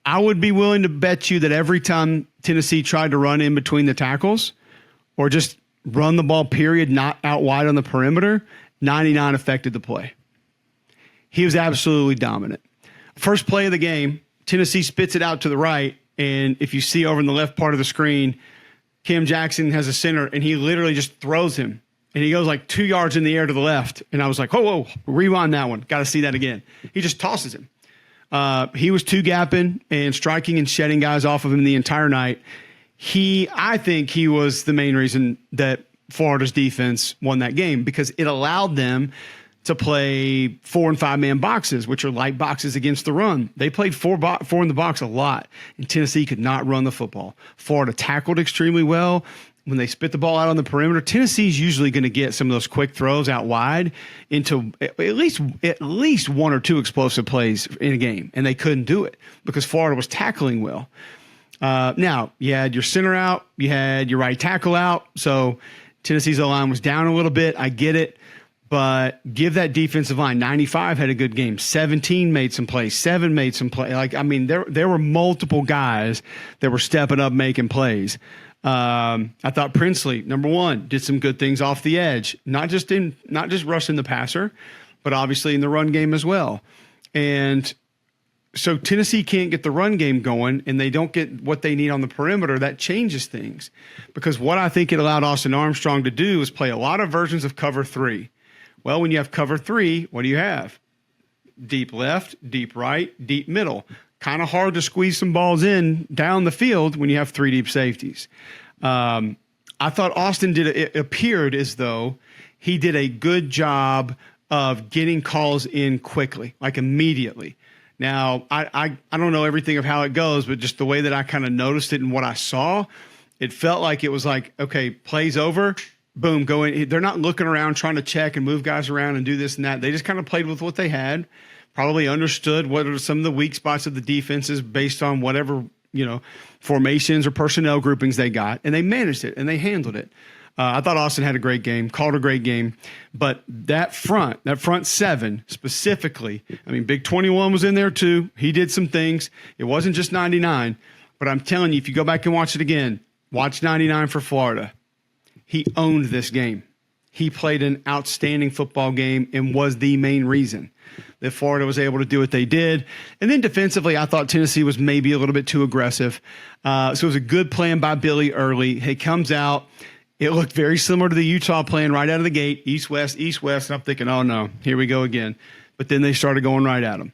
Speaker 1: I would be willing to bet you that every time Tennessee tried to run in between the tackles or just run the ball, period, not out wide on the perimeter, 99 affected the play. He was absolutely dominant. First play of the game, Tennessee spits it out to the right, and if you see over in the left part of the screen, Cam Jackson has a center, and he literally just throws him and he goes like 2 yards in the air to the left. And I was like, whoa, rewind that one. Got to see that again. He just tosses him. He was two-gapping and striking and shedding guys off of him the entire night. I think he was the main reason that Florida's defense won that game, because it allowed them to play 4 and 5 man boxes, which are light boxes against the run. They played four in the box a lot, and Tennessee could not run the football. Florida tackled extremely well. When they spit the ball out on the perimeter, Tennessee's usually going to get some of those quick throws out wide into at least 1 or 2 explosive plays in a game, and they couldn't do it because Florida was tackling well. Now, you had your center out, you had your right tackle out, so Tennessee's O-line was down a little bit. I get it, but give that defensive line. 95 had a good game. 17 made some plays. 7 made some plays. There were multiple guys that were stepping up making plays. I thought Princely, number 1, did some good things off the edge, not just rushing the passer, but obviously in the run game as well. And so Tennessee can't get the run game going, and they don't get what they need on the perimeter. That changes things, because what I think it allowed Austin Armstrong to do is play a lot of versions of cover 3. Well, when you have cover 3, what do you have? Deep left, deep right, deep middle. Kind of hard to squeeze some balls in down the field when you have 3 deep safeties. I thought Austin it appeared as though he did a good job of getting calls in quickly, like immediately. Now, I don't know everything of how it goes, but just the way that I kind of noticed it and what I saw, it felt like it was like, okay, play's over, boom, go in. They're not looking around trying to check and move guys around and do this and that. They just kind of played with what they had, probably understood what are some of the weak spots of the defenses based on whatever, formations or personnel groupings they got, and they managed it and they handled it. I thought Austin had a great game, called a great game, but that front 7 specifically, Big 21 was in there too. He did some things. It wasn't just 99, but I'm telling you, if you go back and watch it again, watch 99 for Florida. He owned this game. He played an outstanding football game and was the main reason that Florida was able to do what they did. And then defensively, I thought Tennessee was maybe a little bit too aggressive. So it was a good plan by Billy early. He comes out. It looked very similar to the Utah plan right out of the gate, east-west, east-west. And I'm thinking, oh, no, here we go again. But then they started going right at him.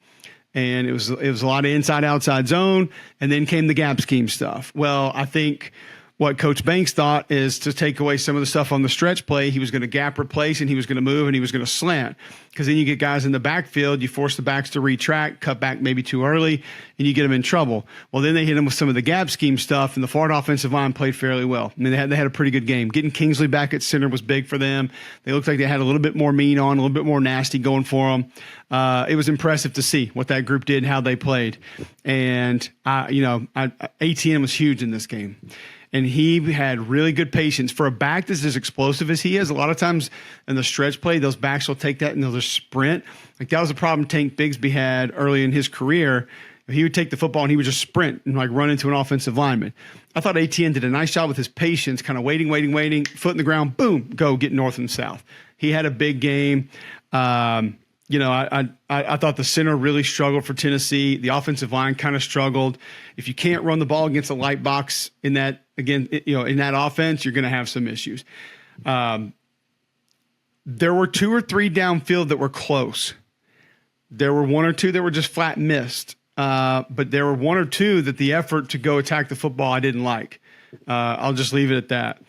Speaker 1: And it was a lot of inside-outside zone, and then came the gap scheme stuff. Well, I think what Coach Banks thought is to take away some of the stuff on the stretch play. He was going to gap replace, and he was going to move, and he was going to slant. Because then you get guys in the backfield, you force the backs to retract, cut back maybe too early, and you get them in trouble. Well, then they hit him with some of the gap scheme stuff, and the Florida offensive line played fairly well. They had a pretty good game. Getting Kingsley back at center was big for them. They looked like they had a little bit more mean on, a little bit more nasty going for them. It was impressive to see what that group did and how they played. And, ATN was huge in this game. And he had really good patience. For a back that's as explosive as he is, a lot of times in the stretch play, those backs will take that and they'll just sprint. Like that was a problem Tank Bigsby had early in his career. He would take the football and he would just sprint and like run into an offensive lineman. I thought ATN did a nice job with his patience, kind of waiting, foot in the ground, boom, go, get north and south. He had a big game. I thought the center really struggled for Tennessee. The offensive line kind of struggled. If you can't run the ball against a light box in that, in that offense, you're going to have some issues. There were 2 or 3 downfield that were close. There were 1 or 2 that were just flat missed. But there were 1 or 2 that the effort to go attack the football I didn't like. I'll just leave it at that.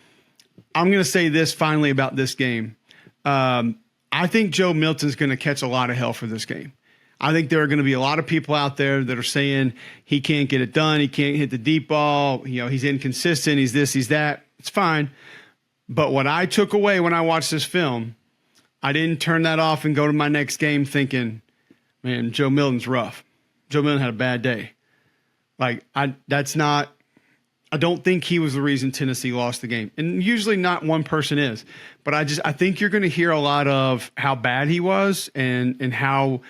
Speaker 1: I'm going to say this finally about this game. I think Joe Milton's going to catch a lot of hell for this game. I think there are going to be a lot of people out there that are saying he can't get it done. He can't hit the deep ball. He's inconsistent. He's this, he's that. It's fine. But what I took away when I watched this film, I didn't turn that off and go to my next game thinking, man, Joe Milton's rough. Joe Milton had a bad day. I don't think he was the reason Tennessee lost the game. And usually not one person is. But I think you're going to hear a lot of how bad he was and how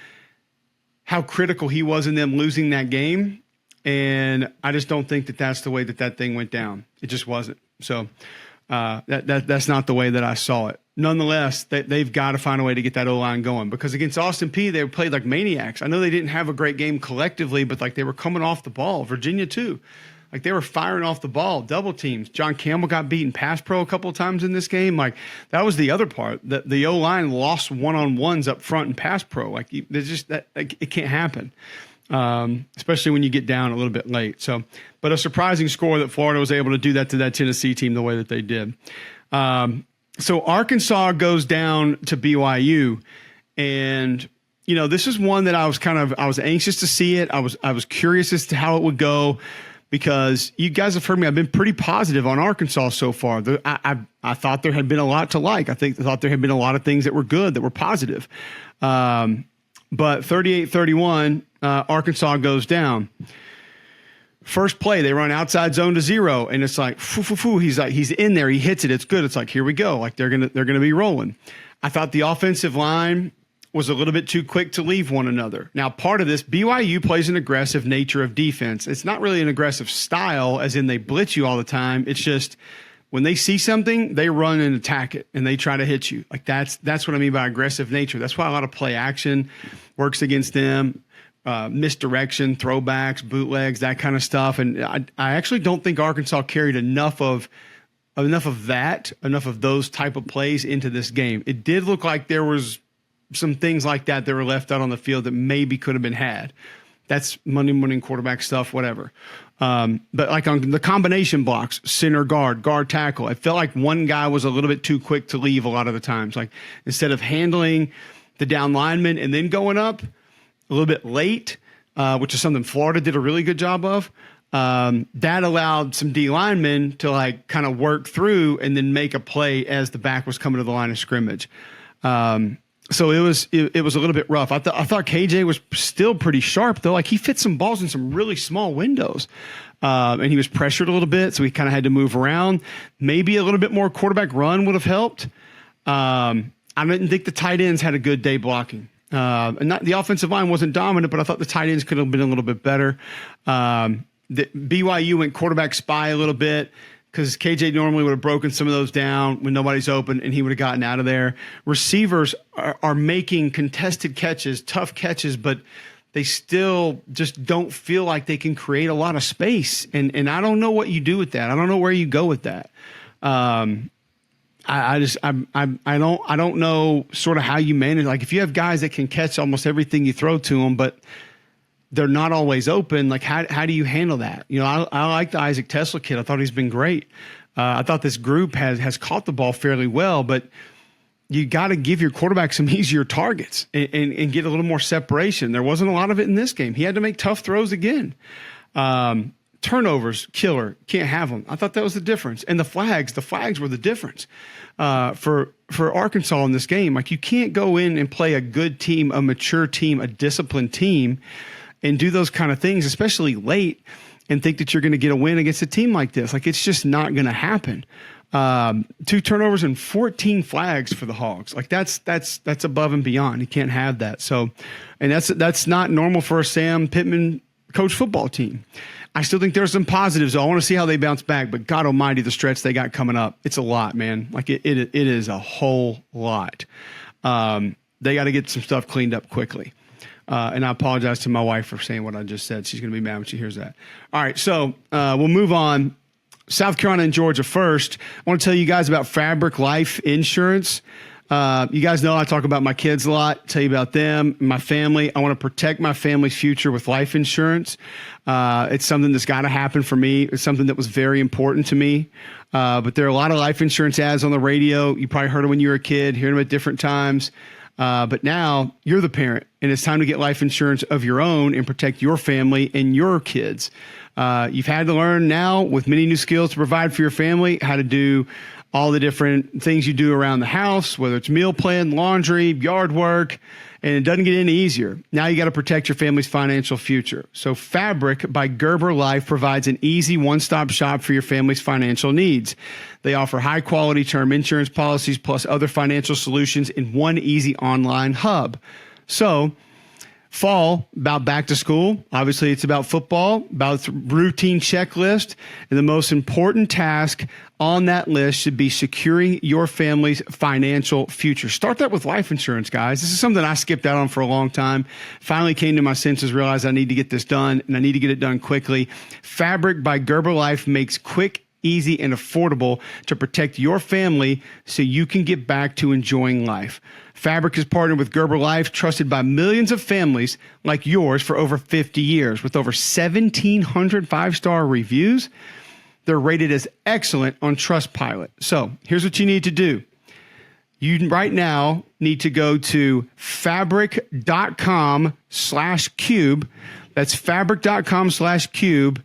Speaker 1: critical he was in them losing that game. And I just don't think that that's the way that thing went down. It just wasn't. So that's not the way that I saw it. Nonetheless, they've got to find a way to get that O-line going, because against Austin Peay, they played like maniacs. I know they didn't have a great game collectively, but like they were coming off the ball. Virginia too. Like they were firing off the ball, double teams. John Campbell got beaten pass pro a couple of times in this game. Like that was the other part. The O-line lost one-on-ones up front in pass pro. Like there's just that, like, it can't happen. Especially when you get down a little bit late. So, but a surprising score that Florida was able to do that to that Tennessee team the way that they did. So Arkansas goes down to BYU, and you know, this is one that I was anxious to see it. I was curious as to how it would go, because you guys have heard me. I've been pretty positive on Arkansas so far. I thought there had been a lot to like. I thought there had been a lot of things that were good, that were positive. But 38-31, Arkansas goes down. First play, they run outside zone to zero, and it's like, he's in there, he hits it, it's good. It's like, here we go. Like they're gonna be rolling. I thought the offensive line was a little bit too quick to leave one another. Now, part of this, BYU plays an aggressive nature of defense. It's not really an aggressive style, as in they blitz you all the time. It's just when they see something, they run and attack it, and they try to hit you. Like that's what I mean by aggressive nature. That's why a lot of play action works against them. Misdirection, throwbacks, bootlegs, that kind of stuff. And I actually don't think Arkansas carried enough of those type of plays into this game. It did look like there was some things like that were left out on the field that maybe could have been had. That's Monday morning quarterback stuff, whatever. But like on the combination blocks, center guard, guard tackle, I felt like one guy was a little bit too quick to leave a lot of the times. Like instead of handling the down lineman and then going up a little bit late, which is something Florida did a really good job of. That allowed some D linemen to like kind of work through and then make a play as the back was coming to the line of scrimmage. So it was a little bit rough. I thought KJ was still pretty sharp though. Like he fit some balls in some really small windows, and he was pressured a little bit, so he kind of had to move around. Maybe a little bit more quarterback run would have helped. I didn't think the tight ends had a good day blocking. And not, the offensive line wasn't dominant, but I thought the tight ends could have been a little bit better. The BYU went quarterback spy a little bit, because KJ normally would have broken some of those down when nobody's open, and he would have gotten out of there. Receivers are making contested catches, tough catches, but they still just don't feel like they can create a lot of space. And I don't know what you do with that. I don't know where you go with that. I don't know sort of how you manage. Like if you have guys that can catch almost everything you throw to them, but they're not always open, like how do you handle that? You know, I like the Isaac Tesla kid. I thought he's been great. I thought this group has caught the ball fairly well, but you got to give your quarterback some easier targets and get a little more separation. There wasn't a lot of it in this game. He had to make tough throws again. Turnovers, killer. Can't have them. I thought that was the difference. And the flags were the difference for Arkansas in this game. Like you can't go in and play a good team, a mature team, a disciplined team, and do those kind of things, especially late, and think that you're going to get a win against a team like this. Like it's just not going to happen. 2 turnovers and 14 flags for the Hogs. Like that's above and beyond. You can't have that. So, and that's not normal for a Sam Pittman coach football team. I still think there's some positives. I want to see how they bounce back, but God almighty, the stretch they got coming up, it's a lot, man. Like it is a whole lot. They got to get some stuff cleaned up quickly. And I apologize to my wife for saying what I just said. She's going to be mad when she hears that. All right, so we'll move on. South Carolina and Georgia first. I want to tell you guys about Fabric Life Insurance. You guys know I talk about my kids a lot, tell you about them, my family. I want to protect my family's future with life insurance. It's something that's got to happen for me. It's something that was very important to me. But there are a lot of life insurance ads on the radio. You probably heard them when you were a kid, hear them at different times. But now you're the parent, and it's time to get life insurance of your own and protect your family and your kids. You've had to learn now with many new skills to provide for your family, how to do all the different things you do around the house, whether it's meal plan, laundry, yard work, and it doesn't get any easier. Now you got to protect your family's financial future. So Fabric by Gerber Life provides an easy one-stop shop for your family's financial needs. They offer high-quality term insurance policies plus other financial solutions in one easy online hub. So Fall, about back to school. Obviously, it's about football, about routine checklist. And the most important task on that list should be securing your family's financial future. Start that with life insurance, guys. This is something I skipped out on for a long time. Finally came to my senses, realized I need to get this done, and I need to get it done quickly. Fabric by Gerber Life makes quick, easy, and affordable to protect your family so you can get back to enjoying life. Fabric is partnered with Gerber Life, trusted by millions of families like yours for over 50 years. With over 1,700 five-star reviews, they're rated as excellent on Trustpilot. So here's what you need to do. You right now need to go to fabric.com/cube. That's fabric.com/cube.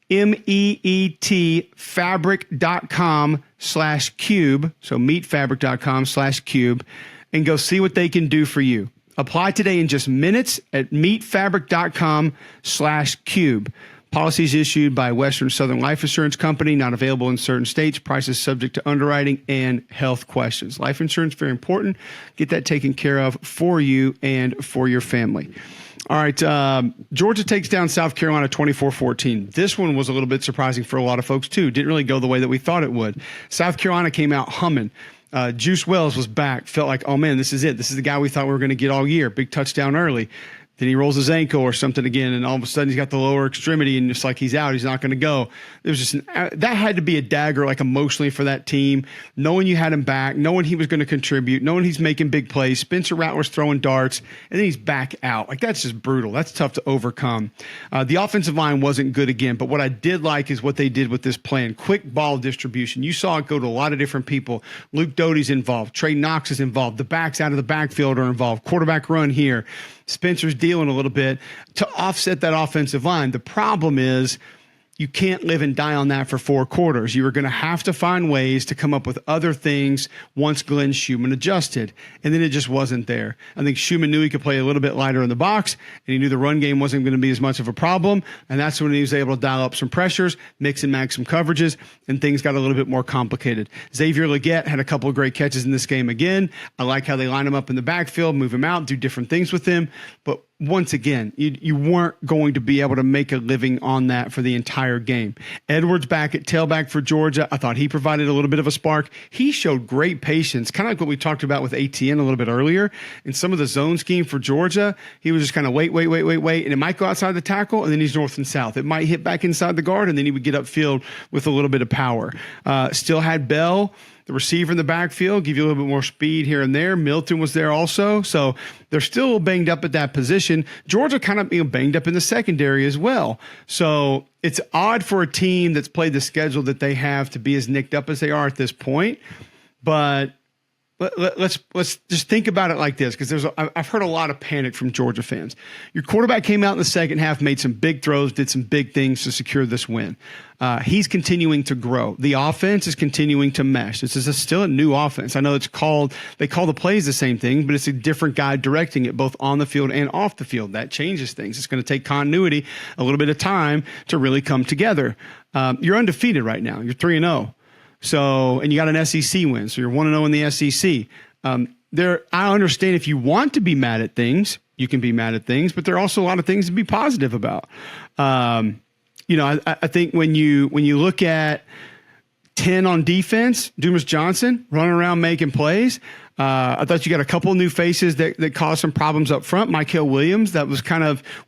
Speaker 1: MEET fabric.com/cube. So meetfabric.com/cube. And go see what they can do for you. Apply today in just minutes at meetfabric.com/cube. Policies issued by Western Southern Life Insurance Company, not available in certain states. Prices subject to underwriting and health questions. Life insurance, very important. Get that taken care of for you and for your family. All right, Georgia takes down South Carolina 24-14. This one was a little bit surprising for a lot of folks, too. Didn't really go the way that we thought it would. South Carolina came out humming. Juice Wells was back. Felt like, oh, man, this is it. This is the guy we thought we were going to get all year. Big touchdown early. Then he rolls his ankle or something again, and all of a sudden he's got the lower extremity, and it's like he's out. He's not going to go. It was just that had to be a dagger, like emotionally for that team. Knowing you had him back, knowing he was going to contribute, knowing he's making big plays. Spencer Rattler's throwing darts, and then he's back out. Like, that's just brutal. That's tough to overcome. The offensive line wasn't good again, but what I did like is what they did with this plan. Quick ball distribution. You saw it go to a lot of different people. Luke Doty's involved. Trey Knox is involved. The backs out of the backfield are involved. Quarterback run here. Spencer's dealing a little bit to offset that offensive line. The problem is you can't live and die on that for 4 quarters. You are going to have to find ways to come up with other things once Glenn Schumann adjusted. And then it just wasn't there. I think Schumann knew he could play a little bit lighter in the box, and he knew the run game wasn't going to be as much of a problem. And that's when he was able to dial up some pressures, mix and match some coverages, and things got a little bit more complicated. Xavier Legette had a couple of great catches in this game again. I like how they line him up in the backfield, move him out, do different things with him. But once again, you weren't going to be able to make a living on that for the entire game. Edwards back at tailback for Georgia. I thought he provided a little bit of a spark. He showed great patience, kind of like what we talked about with ATN a little bit earlier. In some of the zone scheme for Georgia, he was just kind of wait, and it might go outside the tackle, and then he's north and south. It might hit back inside the guard, and then he would get upfield with a little bit of power. Still had Bell, the receiver in the backfield, give you a little bit more speed here and there. Milton was there also. So they're still banged up at that position. Georgia kind of banged up in the secondary as well. So it's odd for a team that's played the schedule that they have to be as nicked up as they are at this point. But let's just think about it like this, because I've heard a lot of panic from Georgia fans. Your quarterback came out in the second half, made some big throws, did some big things to secure this win. He's continuing to grow. The offense is continuing to mesh. This is still a new offense. I know they call the plays the same thing, but it's a different guy directing it both on the field and off the field. That changes things. It's going to take continuity, a little bit of time to really come together. You're undefeated right now. You're 3-0. So, and you got an SEC win. So you're 1-0 in the SEC. I understand if you want to be mad at things, you can be mad at things, but there are also a lot of things to be positive about. I think when you look at 10 on defense, Dumas Johnson running around making plays. I thought you got a couple of new faces that caused some problems up front. Mykel Williams, that was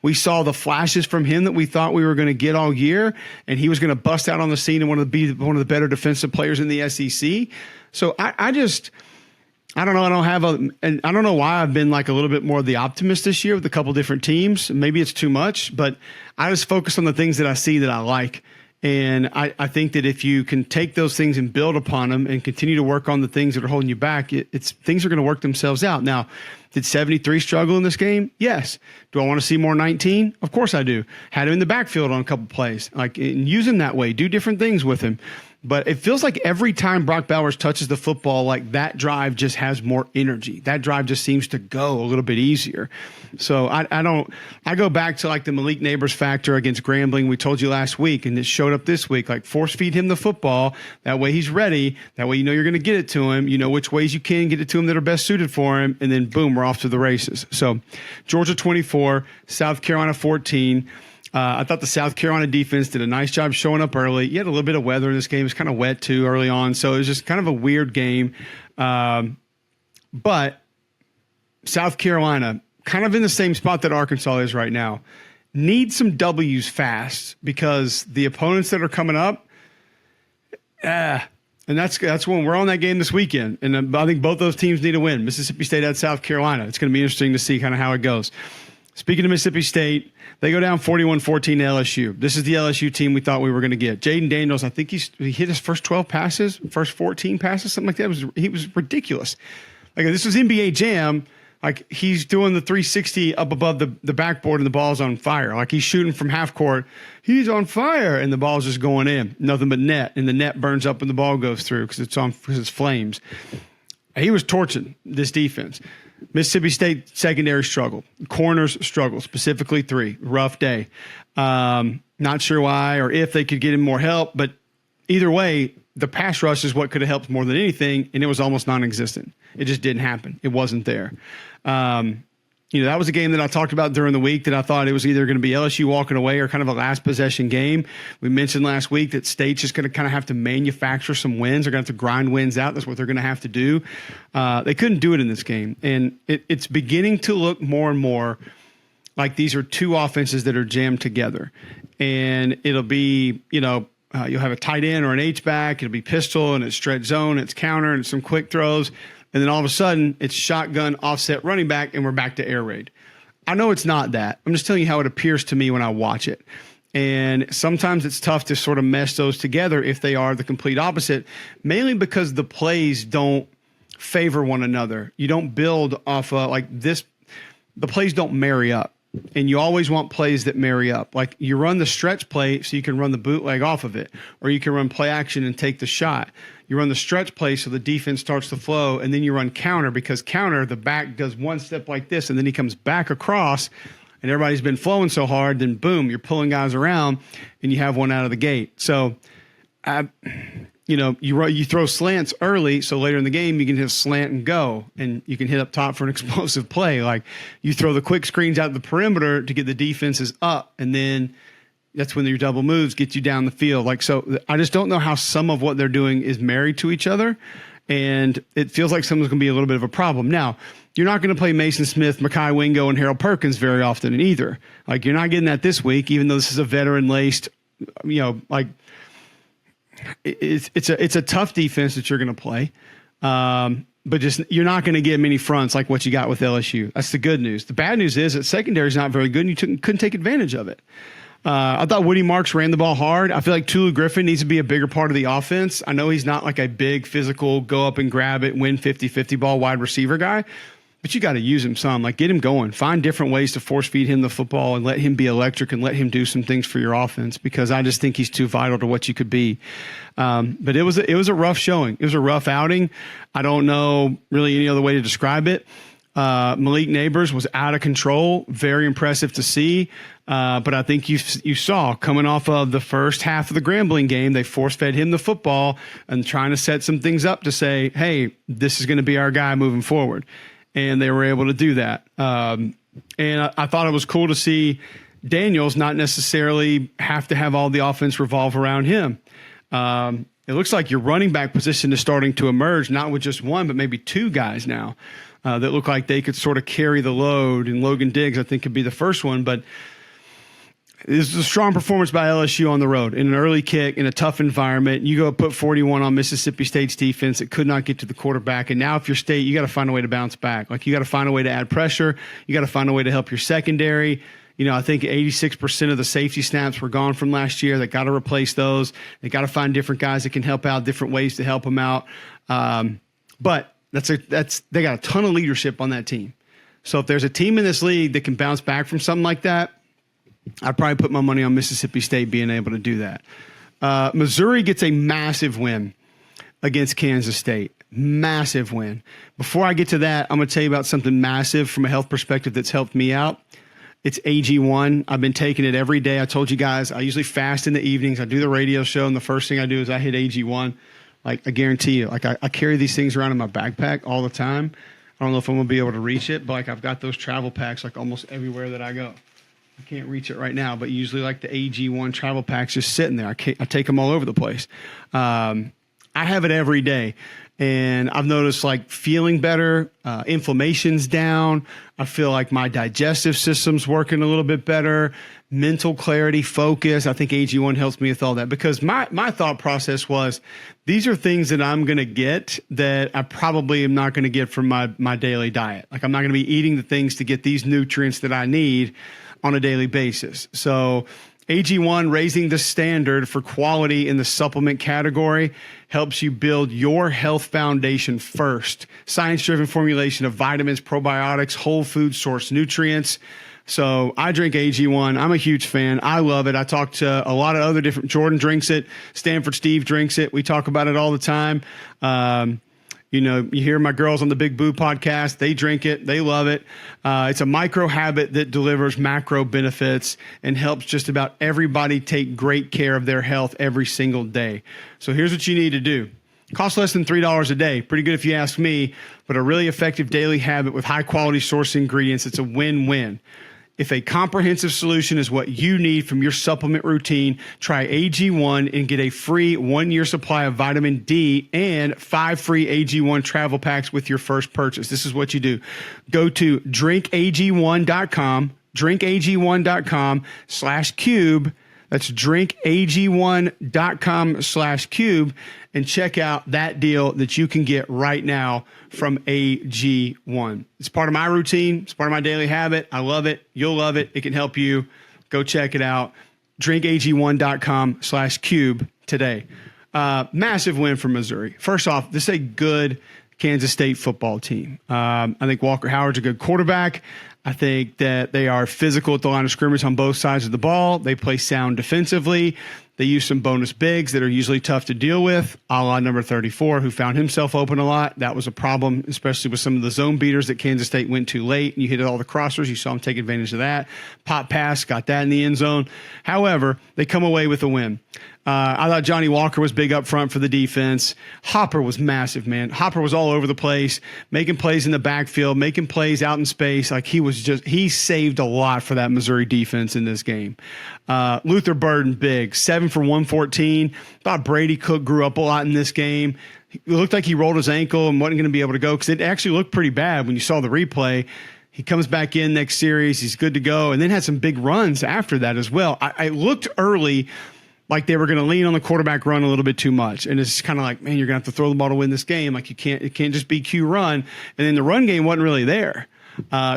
Speaker 1: we saw the flashes from him that we thought we were going to get all year, and he was going to bust out on the scene and be one of the better defensive players in the SEC. So I don't know. And I don't know why I've been like a little bit more of the optimist this year with a couple different teams. Maybe it's too much, but I just focus on the things that I see that I like. And I think that if you can take those things and build upon them and continue to work on the things that are holding you back, things are going to work themselves out. Now, did 73 struggle in this game? Yes. Do I want to see more 19? Of course I do. Had him in the backfield on a couple plays, and use him that way. Do different things with him. But it feels like every time Brock Bowers touches the football, like that drive just has more energy. That drive just seems to go a little bit easier. So I go back to like the Malik Neighbors factor against Grambling we told you last week, and it showed up this week. Like force feed him the football. That way he's ready. That way you know you're going to get it to him. You know which ways you can get it to him that are best suited for him. And then boom, we're off to the races. So Georgia 24, South Carolina 14. I thought the South Carolina defense did a nice job showing up early. You had a little bit of weather in this game. It was kind of wet too early on. So it was just kind of a weird game. But South Carolina, kind of in the same spot that Arkansas is right now, need some W's fast because the opponents that are coming up, and that's when we're on that game this weekend. And I think both those teams need to win. Mississippi State at South Carolina. It's going to be interesting to see kind of how it goes. Speaking of Mississippi State, they go down 41-14 to LSU. This is the LSU team we thought we were going to get. Jaden Daniels, I think he hit his first 12 passes, first 14 passes, something like that. He was ridiculous. Like this was NBA Jam. Like he's doing the 360 up above the backboard and the ball's on fire. Like he's shooting from half court. He's on fire and the ball's just going in. Nothing but net. And the net burns up when the ball goes through because it's flames. He was torching this defense. Mississippi State secondary struggle. Corners struggle, specifically 3. Rough day. Not sure why or if they could get him more help, but either way, the pass rush is what could have helped more than anything, and it was almost non-existent. It just didn't happen. It wasn't there. That was a game that I talked about during the week that I thought it was either going to be LSU walking away or kind of a last possession game. We mentioned last week that State's just going to kind of have to manufacture some wins. They're going to have to grind wins out. That's what they're going to have to do. They couldn't do it in this game. And it's beginning to look more and more like these are two offenses that are jammed together. And it'll be, you'll have a tight end or an H-back. It'll be pistol and it's stretch zone, it's counter and some quick throws. And then all of a sudden, it's shotgun, offset running back, and we're back to air raid. I know it's not that. I'm just telling you how it appears to me when I watch it. And sometimes it's tough to sort of mesh those together if they are the complete opposite, mainly because the plays don't favor one another. You don't build off of like this. The plays don't marry up. And you always want plays that marry up. Like you run the stretch play so you can run the bootleg off of it, or you can run play action and take the shot. You run the stretch play so the defense starts to flow, and then you run counter because counter, the back does one step like this, and then he comes back across, and everybody's been flowing so hard, then boom, you're pulling guys around, and you have one out of the gate. So, you throw slants early, so later in the game you can hit a slant and go, and you can hit up top for an explosive play. Like you throw the quick screens out the perimeter to get the defenses up, and then that's when your double moves get you down the field. Like so, I just don't know how some of what they're doing is married to each other, and it feels like something's going to be a little bit of a problem. Now, you're not going to play Mason Smith, Mekhi Wingo, and Harold Perkins very often either. Like you're not getting that this week, even though this is a veteran-laced, it's a tough defense that you're going to play, but just you're not going to get many fronts like what you got with LSU. That's the good news. The bad news is that secondary is not very good, and you couldn't take advantage of it. I thought Woody Marks ran the ball hard. I feel like Tulu Griffin needs to be a bigger part of the offense. I know he's not like a big physical, go up and grab it, win 50-50 ball wide receiver guy, but you got to use him some. Like get him going. Find different ways to force feed him the football and let him be electric and let him do some things for your offense because I just think he's too vital to what you could be. But it was a rough showing. It was a rough outing. I don't know really any other way to describe it. Malik Neighbors was out of control. Very impressive to see. But I think you saw coming off of the first half of the Grambling game, they force-fed him the football and trying to set some things up to say, hey, this is going to be our guy moving forward. And they were able to do that. And I thought it was cool to see Daniels not necessarily have to have all the offense revolve around him. It looks like your running back position is starting to emerge, not with just one, but maybe two guys now that look like they could sort of carry the load. And Logan Diggs, I think, could be the first one. But this is a strong performance by LSU on the road in an early kick in a tough environment. You go put 41 on Mississippi State's defense. It could not get to the quarterback. And now if you're State, you got to find a way to bounce back. Like you got to find a way to add pressure. You got to find a way to help your secondary. I think 86% of the safety snaps were gone from last year. They got to replace those. They got to find different guys that can help out, different ways to help them out. But they got a ton of leadership on that team. So if there's a team in this league that can bounce back from something like that, I'd probably put my money on Mississippi State being able to do that. Missouri gets a massive win against Kansas State. Massive win. Before I get to that, I'm going to tell you about something massive from a health perspective that's helped me out. It's AG1. I've been taking it every day. I told you guys, I usually fast in the evenings. I do the radio show, and the first thing I do is I hit AG1. Like, I guarantee you, like, I carry these things around in my backpack all the time. I don't know if I'm going to be able to reach it, but, like, I've got those travel packs, like, almost everywhere that I go. I can't reach it right now, but usually, like, the AG1 travel packs just sitting there. I take them all over the place. I have it every day. And I've noticed like feeling better, inflammation's down. I feel like my digestive system's working a little bit better, mental clarity, focus. I think AG1 helps me with all that because my thought process was these are things that I'm going to get that I probably am not going to get from my daily diet. Like I'm not going to be eating the things to get these nutrients that I need on a daily basis. So AG1 raising the standard for quality in the supplement category helps you build your health foundation first. Science-driven formulation of vitamins, probiotics, whole food source nutrients. So I drink AG1. I'm a huge fan. I love it. I talk to a lot of other different, Jordan drinks it. Stanford Steve drinks it. We talk about it all the time. You know, you hear my girls on the Big Boo podcast. They drink it. They love it. It's a micro habit that delivers macro benefits and helps just about everybody take great care of their health every single day. So here's what you need to do. Costs less than $3 a day. Pretty good if you ask me, but a really effective daily habit with high quality source ingredients. It's a win-win. If a comprehensive solution is what you need from your supplement routine, try AG1 and get a free 1-year supply of vitamin D and 5 free AG1 travel packs with your first purchase. This is what you do. Go to drinkag1.com, drinkag1.com/cube. That's drinkag1.com/cube and check out that deal that you can get right now from AG1. It's part of my routine. It's part of my daily habit. I love it. You'll love it. It can help you. Go check it out. drinkag1.com/cube today. Massive win for Missouri. First off, this is a good Kansas State football team. I think Walker Howard's a good quarterback. I think that they are physical at the line of scrimmage on both sides of the ball. They play sound defensively. They use some bonus bigs that are usually tough to deal with, a la number 34, who found himself open a lot. That was a problem, especially with some of the zone beaters that Kansas State went too late. And you hit all the crossers. You saw him take advantage of that. Pop pass, got that in the end zone. However, they come away with a win. I thought Johnny Walker was big up front for the defense. Hopper was massive, man. Hopper was all over the place, making plays in the backfield, making plays out in space. Like he saved a lot for that Missouri defense in this game. Luther Burden, big, 7 for 114. Thought Brady Cook grew up a lot in this game. It looked like he rolled his ankle and wasn't going to be able to go because it actually looked pretty bad when you saw the replay. He comes back in next series. He's good to go. And then had some big runs after that as well. I looked early like they were going to lean on the quarterback run a little bit too much. And it's kind of like, man, you're going to have to throw the ball to win this game. Like it can't just be Q run. And then the run game wasn't really there.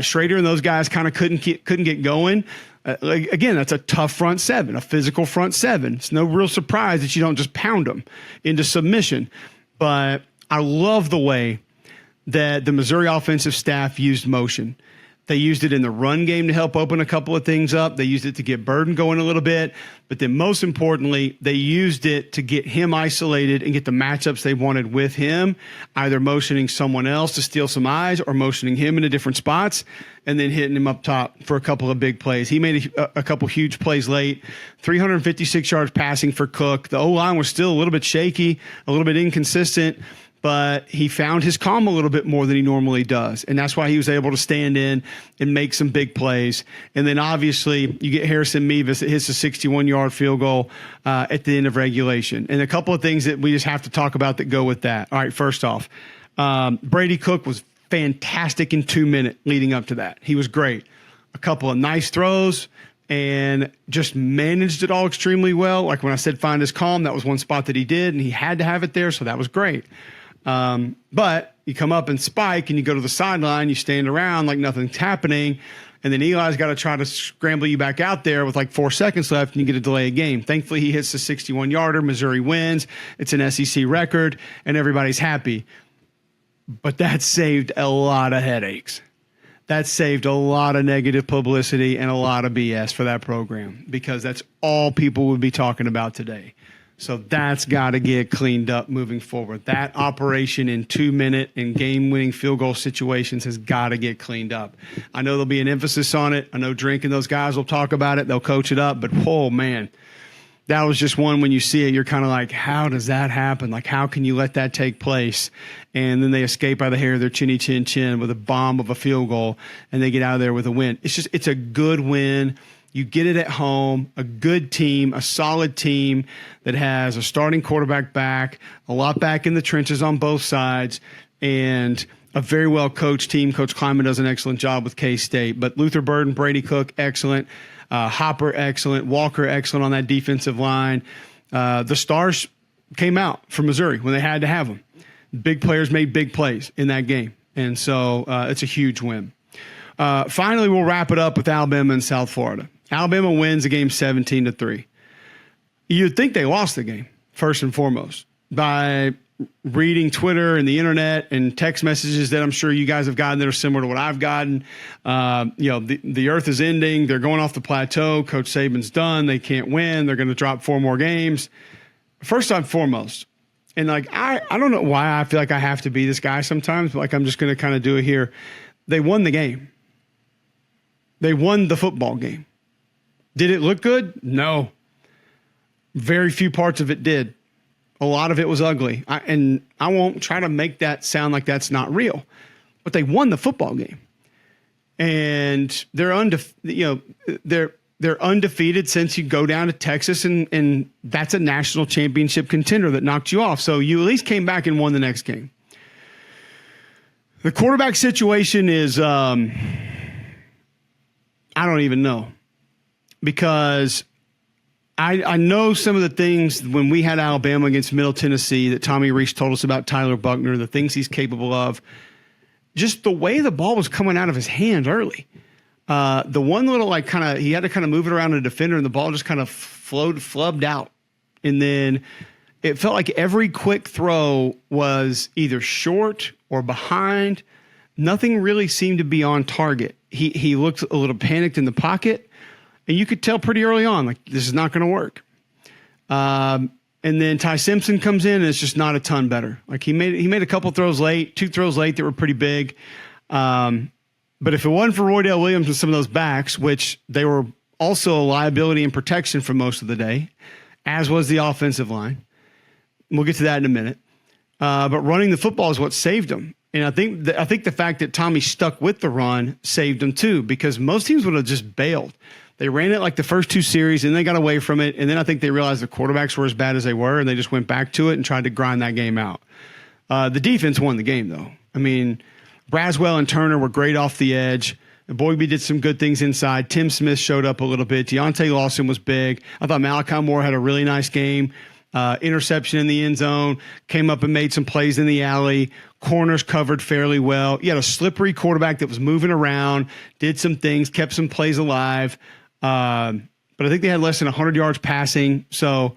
Speaker 1: Schrader and those guys kind of couldn't get going. Again, that's a tough front seven, a physical front seven. It's no real surprise that you don't just pound them into submission. But I love the way that the Missouri offensive staff used motion. They used it in the run game to help open a couple of things up. They used it to get Burden going a little bit. But then most importantly, they used it to get him isolated and get the matchups they wanted with him, either motioning someone else to steal some eyes or motioning him into different spots and then hitting him up top for a couple of big plays. He made a couple huge plays late, 356 yards passing for Cook. The O-line was still a little bit shaky, a little bit inconsistent, but he found his calm a little bit more than he normally does. And that's why he was able to stand in and make some big plays. And then obviously you get Harrison Mevis that hits a 61-yard field goal at the end of regulation. And a couple of things that we just have to talk about that go with that. All right, first off, Brady Cook was fantastic in 2 minutes leading up to that. He was great. A couple of nice throws and just managed it all extremely well. Like when I said find his calm, that was one spot that he did, and he had to have it there, so that was great. But you come up and spike and you go to the sideline, you stand around like nothing's happening. And then Eli's got to try to scramble you back out there with like 4 seconds left and you get a delay of game. Thankfully, he hits the 61-yarder. Missouri wins. It's an SEC record and everybody's happy. But that saved a lot of headaches. That saved a lot of negative publicity and a lot of BS for that program because that's all people would be talking about today. So that's got to get cleaned up moving forward. That operation in 2-minute and game-winning field goal situations has got to get cleaned up. I know there'll be an emphasis on it. I know Drink and those guys will talk about it. They'll coach it up. But, oh, man, that was just one when you see it, you're kind of like, how does that happen? Like, how can you let that take place? And then they escape by the hair of their chinny chin chin with a bomb of a field goal, and they get out of there with a win. It's a good win. You get it at home, a good team, a solid team that has a starting quarterback back, a lot back in the trenches on both sides, and a very well-coached team. Coach Kleiman does an excellent job with K-State. But Luther Burden, Brady Cook, excellent. Hopper, excellent. Walker, excellent on that defensive line. The Stars came out from Missouri when they had to have them. Big players made big plays in that game. And so it's a huge win. Finally, we'll wrap it up with Alabama and South Florida. Alabama wins the game 17-3. You'd think they lost the game, first and foremost, by reading Twitter and the internet and text messages that I'm sure you guys have gotten that are similar to what I've gotten. The earth is ending. They're going off the plateau. Coach Saban's done. They can't win. They're going to drop 4 more games. First and foremost, and I don't know why I feel like I have to be this guy sometimes, but I'm just going to kind of do it here. They won the game. They won the football game. Did it look good? No. Very few parts of it did. A lot of it was ugly. I won't try to make that sound like that's not real. But they won the football game. And they're undefeated since you go down to Texas, and that's a national championship contender that knocked you off. So you at least came back and won the next game. The quarterback situation is I don't even know. Because I know some of the things when we had Alabama against Middle Tennessee that Tommy Rees told us about Tyler Buckner, the things he's capable of, just the way the ball was coming out of his hands early. The one little he had to kind of move it around a defender, and the ball just kind of flubbed out. And then it felt like every quick throw was either short or behind. Nothing really seemed to be on target. He looked a little panicked in the pocket. And you could tell pretty early on, this is not going to work. And then Ty Simpson comes in, and it's just not a ton better. He made a couple throws late, 2 throws late that were pretty big. But if it wasn't for Roydell Williams and some of those backs, which they were also a liability and protection for most of the day, as was the offensive line. We'll get to that in a minute. But running the football is what saved them. And I think the fact that Tommy stuck with the run saved them too, because most teams would have just bailed. They ran it the first 2 series, and they got away from it. And then I think they realized the quarterbacks were as bad as they were, and they just went back to it and tried to grind that game out. The defense won the game, though. I mean, Braswell and Turner were great off the edge. Boygby did some good things inside. Tim Smith showed up a little bit. Deontay Lawson was big. I thought Malachi Moore had a really nice game. Interception in the end zone, came up and made some plays in the alley. Corners covered fairly well. You had a slippery quarterback that was moving around, did some things, kept some plays alive. But I think they had less than 100 yards passing. So,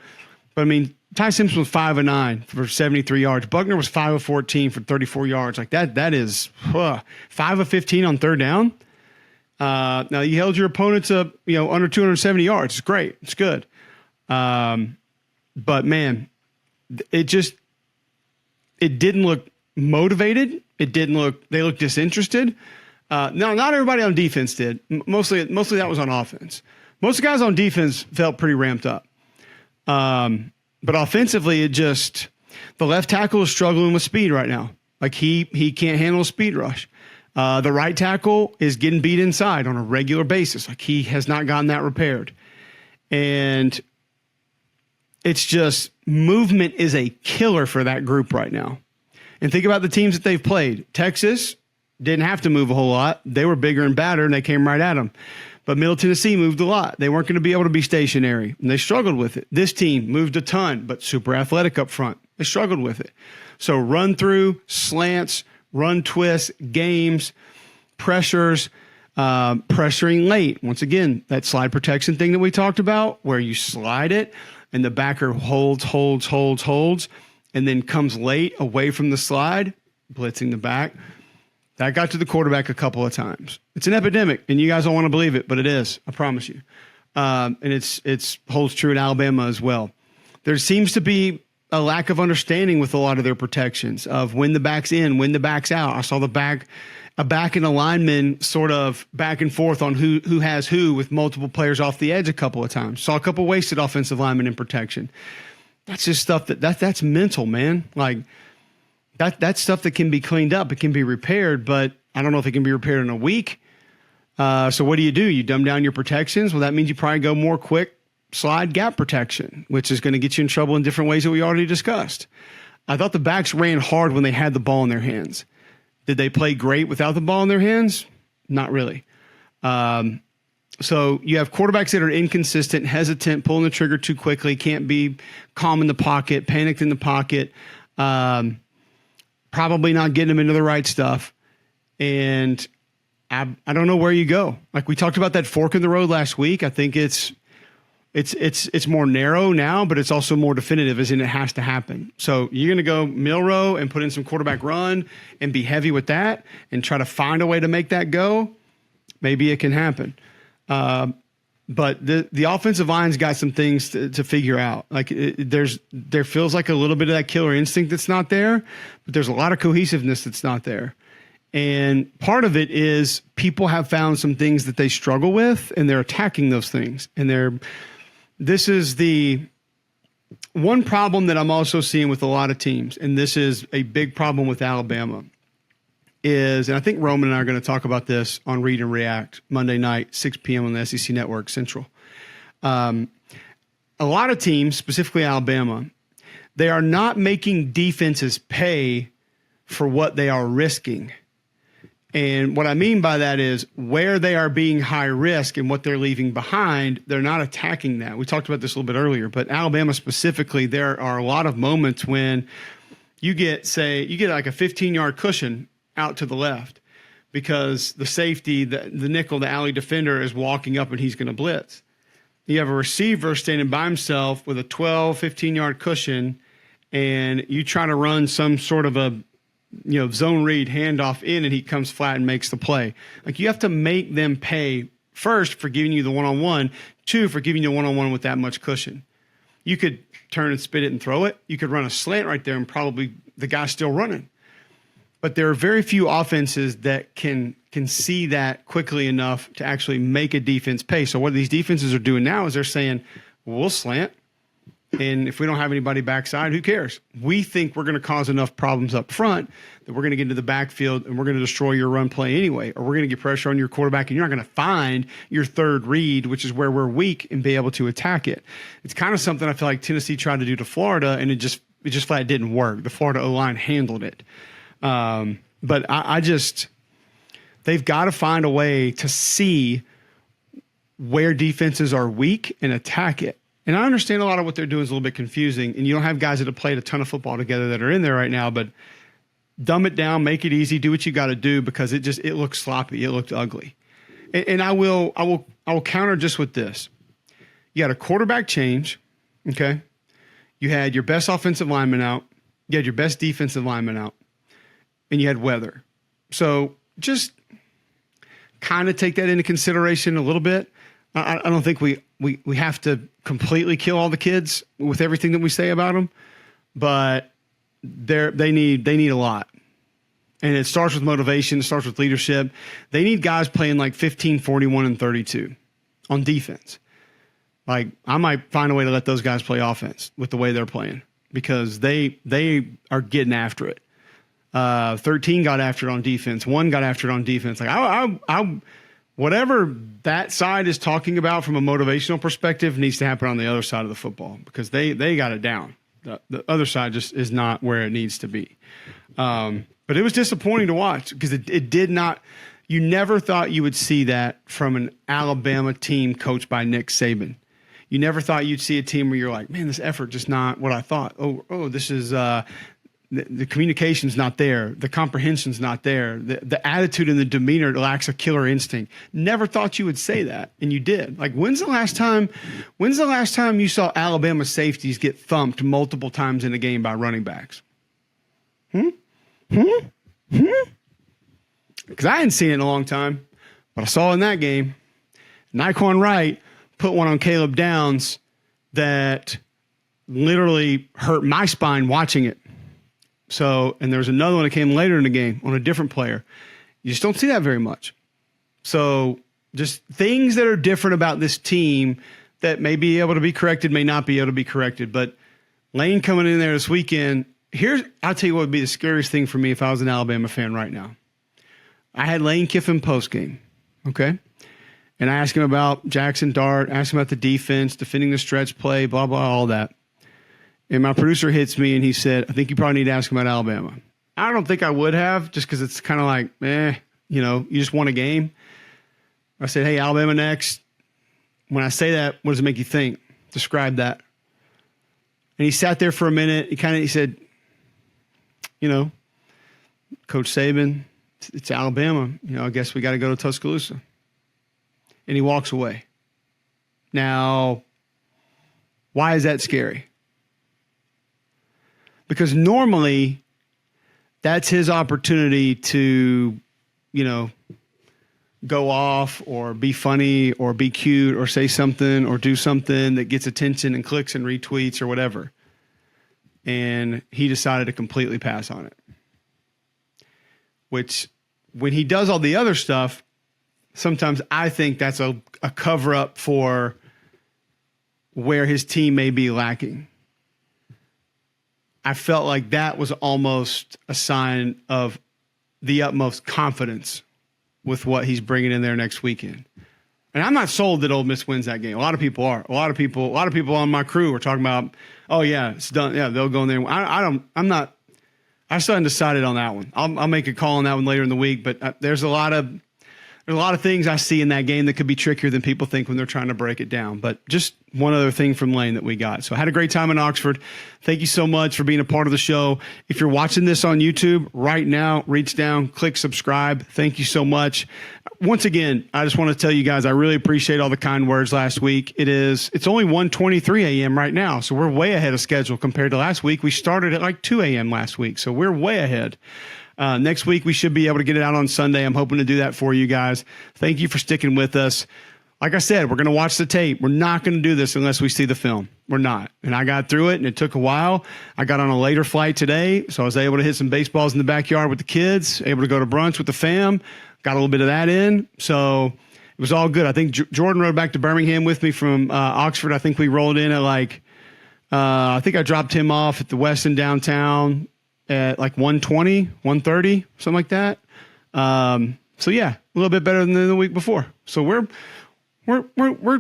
Speaker 1: but I mean, Ty Simpson was 5 of 9 for 73 yards. Buckner was 5 of 14 for 34 yards. That is 5 of 15 on third down. Now you held your opponent to, under 270 yards. It's great. It's good. But man, it didn't look motivated. They looked disinterested. No, not everybody on defense did. Mostly that was on offense. Most of the guys on defense felt pretty ramped up. But offensively, the left tackle is struggling with speed right now. He can't handle a speed rush. The right tackle is getting beat inside on a regular basis. He has not gotten that repaired. And it's just movement is a killer for that group right now. And think about the teams that they've played. Texas didn't have to move a whole lot. They were bigger and badder, and they came right at them. But Middle Tennessee moved a lot. They weren't going to be able to be stationary, and they struggled with it. This team moved a ton, but super athletic up front. They struggled with it. So run through, slants, run twists, games, pressures, pressuring late. Once again, that slide protection thing that we talked about, where you slide it, and the backer holds, and then comes late away from the slide, blitzing the back. That got to the quarterback a couple of times. It's an epidemic, and you guys don't want to believe it, but it is. I promise you. And it's holds true in Alabama as well. there seems to be a lack of understanding with a lot of their protections of when the back's in, when the back's out. I saw a back and a lineman sort of back and forth on who has who with multiple players off the edge a couple of times. Saw a couple wasted offensive linemen in protection. That's just stuff that's mental, man. Like that's stuff that can be cleaned up. It can be repaired, but I don't know if it can be repaired in a week. So what do? You dumb down your protections. Well, that means you probably go more quick slide gap protection, which is going to get you in trouble in different ways that we already discussed. I thought the backs ran hard when they had the ball in their hands. Did they play great without the ball in their hands? Not really. So you have quarterbacks that are inconsistent, hesitant, pulling the trigger too quickly, can't be calm in the pocket, panicked in the pocket, probably not getting them into the right stuff. And I don't know where you go. Like we talked about that fork in the road last week. I think it's more narrow now, but it's also more definitive, as in it has to happen. So you're going to go Milrow and put in some quarterback run and be heavy with that and try to find a way to make that go. Maybe it can happen. But the offensive line's got some things to figure out. Like there feels like a little bit of that killer instinct that's not there, but there's a lot of cohesiveness that's not there. And part of it is people have found some things that they struggle with, and they're attacking those things. And this is the one problem that I'm also seeing with a lot of teams, and this is a big problem with Alabama, and I think Roman and I are going to talk about this on Read and React Monday night, 6 p.m. on the SEC Network Central. A lot of teams, specifically Alabama, they are not making defenses pay for what they are risking. And what I mean by that is where they are being high risk and what they're leaving behind, they're not attacking that. We talked about this a little bit earlier, but Alabama specifically, there are a lot of moments when you get like a 15-yard cushion out to the left because the safety, the nickel, the alley defender is walking up and he's going to blitz. You have a receiver standing by himself with a 12, 15-yard cushion, and you try to run some sort of a zone read handoff in, and he comes flat and makes the play. Like you have to make them pay first for giving you the one-on-one, two for giving you a one-on-one with that much cushion. You could turn and spit it and throw it. You could run a slant right there and probably the guy's still running. But there are very few offenses that can see that quickly enough to actually make a defense pay. So what these defenses are doing now is they're saying, well, we'll slant. And if we don't have anybody backside, who cares? We think we're going to cause enough problems up front that we're going to get into the backfield and we're going to destroy your run play anyway. Or we're going to get pressure on your quarterback and you're not going to find your third read, which is where we're weak, and be able to attack it. It's kind of something I feel like Tennessee tried to do to Florida, and it just flat didn't work. The Florida O-line handled it. But they've got to find a way to see where defenses are weak and attack it. And I understand a lot of what they're doing is a little bit confusing, and you don't have guys that have played a ton of football together that are in there right now, but dumb it down, make it easy, do what you got to do, because it looked sloppy. It looked ugly. And I will counter just with this. You had a quarterback change. Okay. You had your best offensive lineman out. You had your best defensive lineman out, and you had weather. So just kind of take that into consideration a little bit. I don't think we have to completely kill all the kids with everything that we say about them, but they need a lot. And it starts with motivation. It starts with leadership. They need guys playing like 15, 41, and 32 on defense. Like I might find a way to let those guys play offense with the way they're playing, because they are getting after it. 13 got after it on defense. 1 got after it on defense. Like I whatever that side is talking about from a motivational perspective needs to happen on the other side of the football, because they got it down. The other side just is not where it needs to be. But it was disappointing to watch, because it did not – you never thought you would see that from an Alabama team coached by Nick Saban. You never thought you'd see a team where you're like, man, this effort just not what I thought. Oh, this is the communication's not there. The comprehension's not there. The attitude and the demeanor lacks a killer instinct. Never thought you would say that, and you did. Like, when's the last time you saw Alabama safeties get thumped multiple times in a game by running backs? Because I hadn't seen it in a long time, but I saw in that game, Nyquan Wright put one on Caleb Downs that literally hurt my spine watching it. So, and there's another one that came later in the game on a different player. You just don't see that very much. So just things that are different about this team that may be able to be corrected, may not be able to be corrected. But Lane coming in there this weekend, I'll tell you what would be the scariest thing for me if I was an Alabama fan right now. I had Lane Kiffin postgame, okay? And I asked him about Jackson Dart, asked him about the defense, defending the stretch play, blah, blah, all that. And my producer hits me and he said, I think you probably need to ask him about Alabama. I don't think I would have, just because it's kind of like, you just won a game. I said, hey, Alabama next. When I say that, what does it make you think? Describe that. And he sat there for a minute. He said, Coach Saban, it's Alabama. I guess we got to go to Tuscaloosa. And he walks away. Now, why is that scary? Because normally that's his opportunity to, go off or be funny or be cute or say something or do something that gets attention and clicks and retweets or whatever. And he decided to completely pass on it. Which, when he does all the other stuff, sometimes I think that's a cover-up for where his team may be lacking. I felt like that was almost a sign of the utmost confidence with what he's bringing in there next weekend. And I'm not sold that Ole Miss wins that game. A lot of people are. A lot of people on my crew are talking about, oh yeah, it's done. Yeah, they'll go in there. I still haven't decided on that one. I'll make a call on that one later in the week. But there's a lot of things I see in that game that could be trickier than people think when they're trying to break it down. But just one other thing from Lane that we got. So I had a great time in Oxford. Thank you so much for being a part of the show. If you're watching this on YouTube right now, reach down, click subscribe. Thank you so much. Once again, I just want to tell you guys, I really appreciate all the kind words last week. It's only 1:23 a.m. right now, so we're way ahead of schedule compared to last week. We started at like 2 a.m. last week, so we're way ahead. Next week, we should be able to get it out on Sunday. I'm hoping to do that for you guys. Thank you for sticking with us. Like I said, we're going to watch the tape. We're not going to do this unless we see the film. We're not. And I got through it, and it took a while. I got on a later flight today, so I was able to hit some baseballs in the backyard with the kids, able to go to brunch with the fam, got a little bit of that in. So it was all good. I think Jordan rode back to Birmingham with me from Oxford. I think we rolled in at I think I dropped him off at the Westin downtown at like 1:20, 1:30, something like that. So yeah, a little bit better than the week before. So we're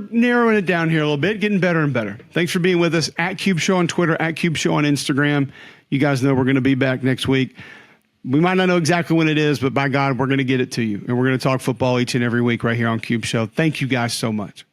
Speaker 1: narrowing it down here a little bit, getting better and better. Thanks for being with us at Cube Show on Twitter, at Cube Show on Instagram. You guys know we're going to be back next week. We might not know exactly when it is, but by God, we're going to get it to you. And we're going to talk football each and every week right here on Cube Show. Thank you guys so much.